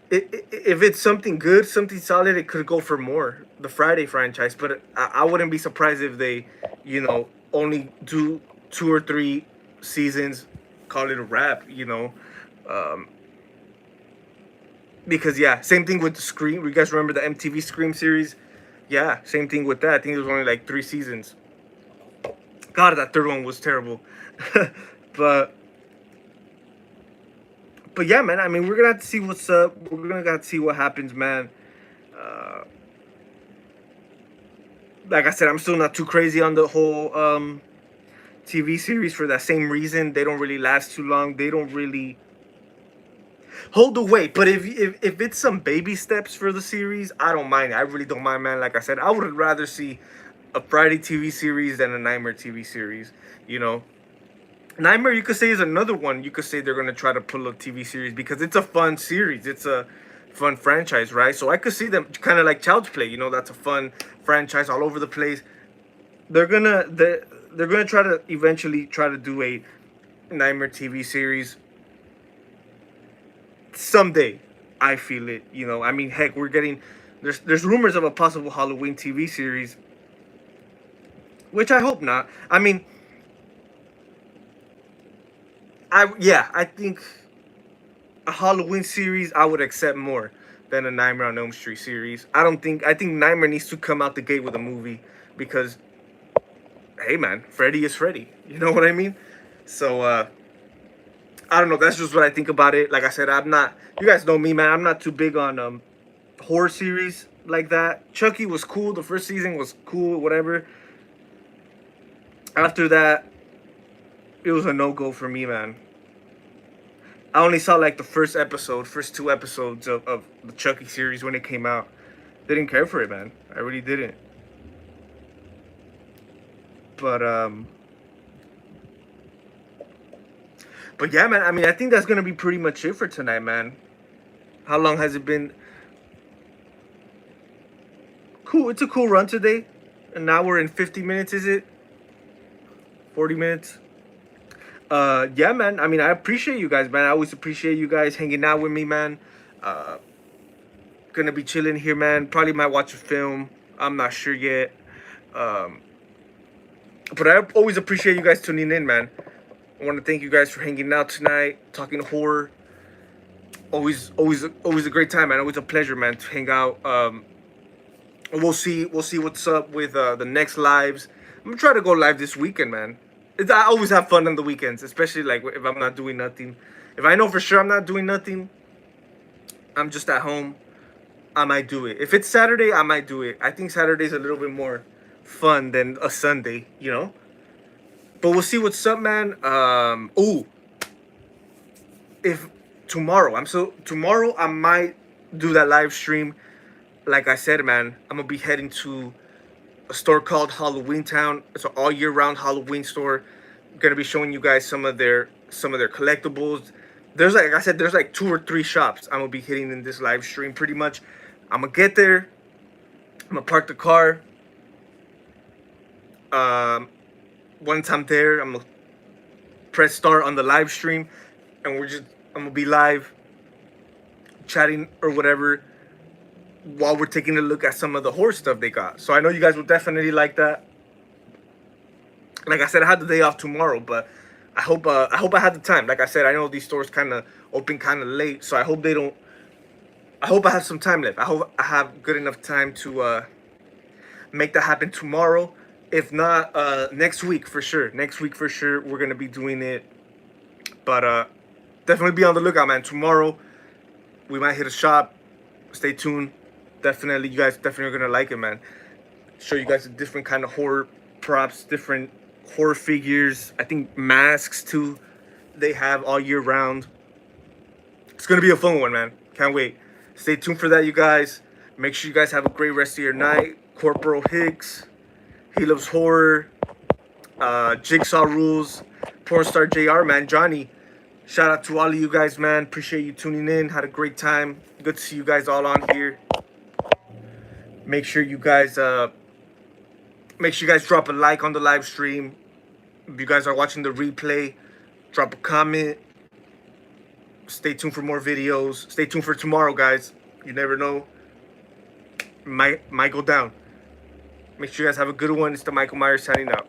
if it's something good, something solid, it could go for more. The Friday franchise, but I wouldn't be surprised if they, you know, only do 2 or 3 seasons, call it a wrap. You know, um, because yeah, same thing with the Scream. You guys remember the MTV Scream series? Yeah, same thing with that. I think it was only like 3 seasons. God, that third one was terrible. but but yeah, man. I mean, we're gonna have to see what's up. We're gonna have to see what happens, man. Uh, like I said, I'm still not too crazy on the whole TV series for that same reason. They don't really last too long. They don't really hold the weight. But if it's some baby steps for the series, I don't mind. I really don't mind, man. Like I said, I would rather see a Friday TV series than a Nightmare TV series. You know, Nightmare, you could say, is another one. You could say they're gonna try to pull a TV series because it's a fun series. It's a fun franchise, right? So I could see them kind of like Child's Play. You know, that's a fun franchise all over the place. They're gonna try to eventually try to do a Nightmare TV series someday. I feel it. You know, I mean, heck, we're getting there's rumors of a possible Halloween TV series, which I hope not. I mean, I think a Halloween series I would accept more than a Nightmare on Elm Street series. I think Nightmare needs to come out the gate with a movie because hey man, Freddy is Freddy. You know what I mean? So I don't know, that's just what I think about it. Like I said, I'm not you guys know me, man. I'm not too big on horror series like that. Chucky was cool, the first season was cool, whatever. After that, it was a no-go for me, man. I only saw like the first 2 episodes of the Chucky series when it came out. Didn't care for it, man. I really didn't. But but yeah, man. I mean, I think that's gonna be pretty much it for tonight, man. How long has it been? Cool. It's a cool run today. An hour and 50 minutes, is it? 40 minutes. Yeah, man. I mean, I appreciate you guys, man. I always appreciate you guys hanging out with me, man. Uh, gonna be chilling here, man. Probably might watch a film. I'm not sure yet. Um, but I always appreciate you guys tuning in, man. I want to thank you guys for hanging out tonight, talking horror. Always a great time, man. Always a pleasure, man, to hang out. We'll see what's up with the next lives. I'm gonna try to go live this weekend, man. I always have fun on the weekends, especially like if I'm not doing nothing. If I know for sure I'm not doing nothing, I'm just at home, I might do it. If it's Saturday, I might do it. I think Saturday's a little bit more fun than a Sunday, you know. But we'll see what's up, man. Ooh, if tomorrow I might do that live stream. Like I said, man, I'm gonna be heading to a store called Halloween Town. It's an all year round Halloween store. I'm gonna be showing you guys some of their collectibles. There's like I said, there's like 2 or 3 shops I'm gonna be hitting in this live stream. Pretty much, I'm gonna get there. I'm gonna park the car. Um, Once I'm there, I'm gonna press start on the live stream, and I'm gonna be live, chatting or whatever, while we're taking a look at some of the horror stuff they got. So I know you guys will definitely like that. Like I said, I had the day off tomorrow, but I hope I had the time. Like I said, I know these stores kind of open kind of late, so I hope they don't. I hope I have some time left. I hope I have good enough time to make that happen tomorrow. If not, next week for sure. Next week for sure, we're gonna be doing it. But definitely be on the lookout, man. Tomorrow we might hit a shop. Stay tuned. Definitely, you guys definitely are gonna like it, man. Show you guys a different kind of horror props, different horror figures. I think masks too. They have all year round. It's gonna be a fun one, man. Can't wait. Stay tuned for that, you guys. Make sure you guys have a great rest of your night. Corporal Hicks, he loves horror. Jigsaw Rules, Pornstar JR, man, Johnny. Shout out to all of you guys, man. Appreciate you tuning in. Had a great time. Good to see you guys all on here. Make sure you guys drop a like on the live stream. If you guys are watching the replay, drop a comment. Stay tuned for more videos. Stay tuned for tomorrow, guys. You never know. Might go down. Make sure you guys have a good one. It's the Michael Myers signing out.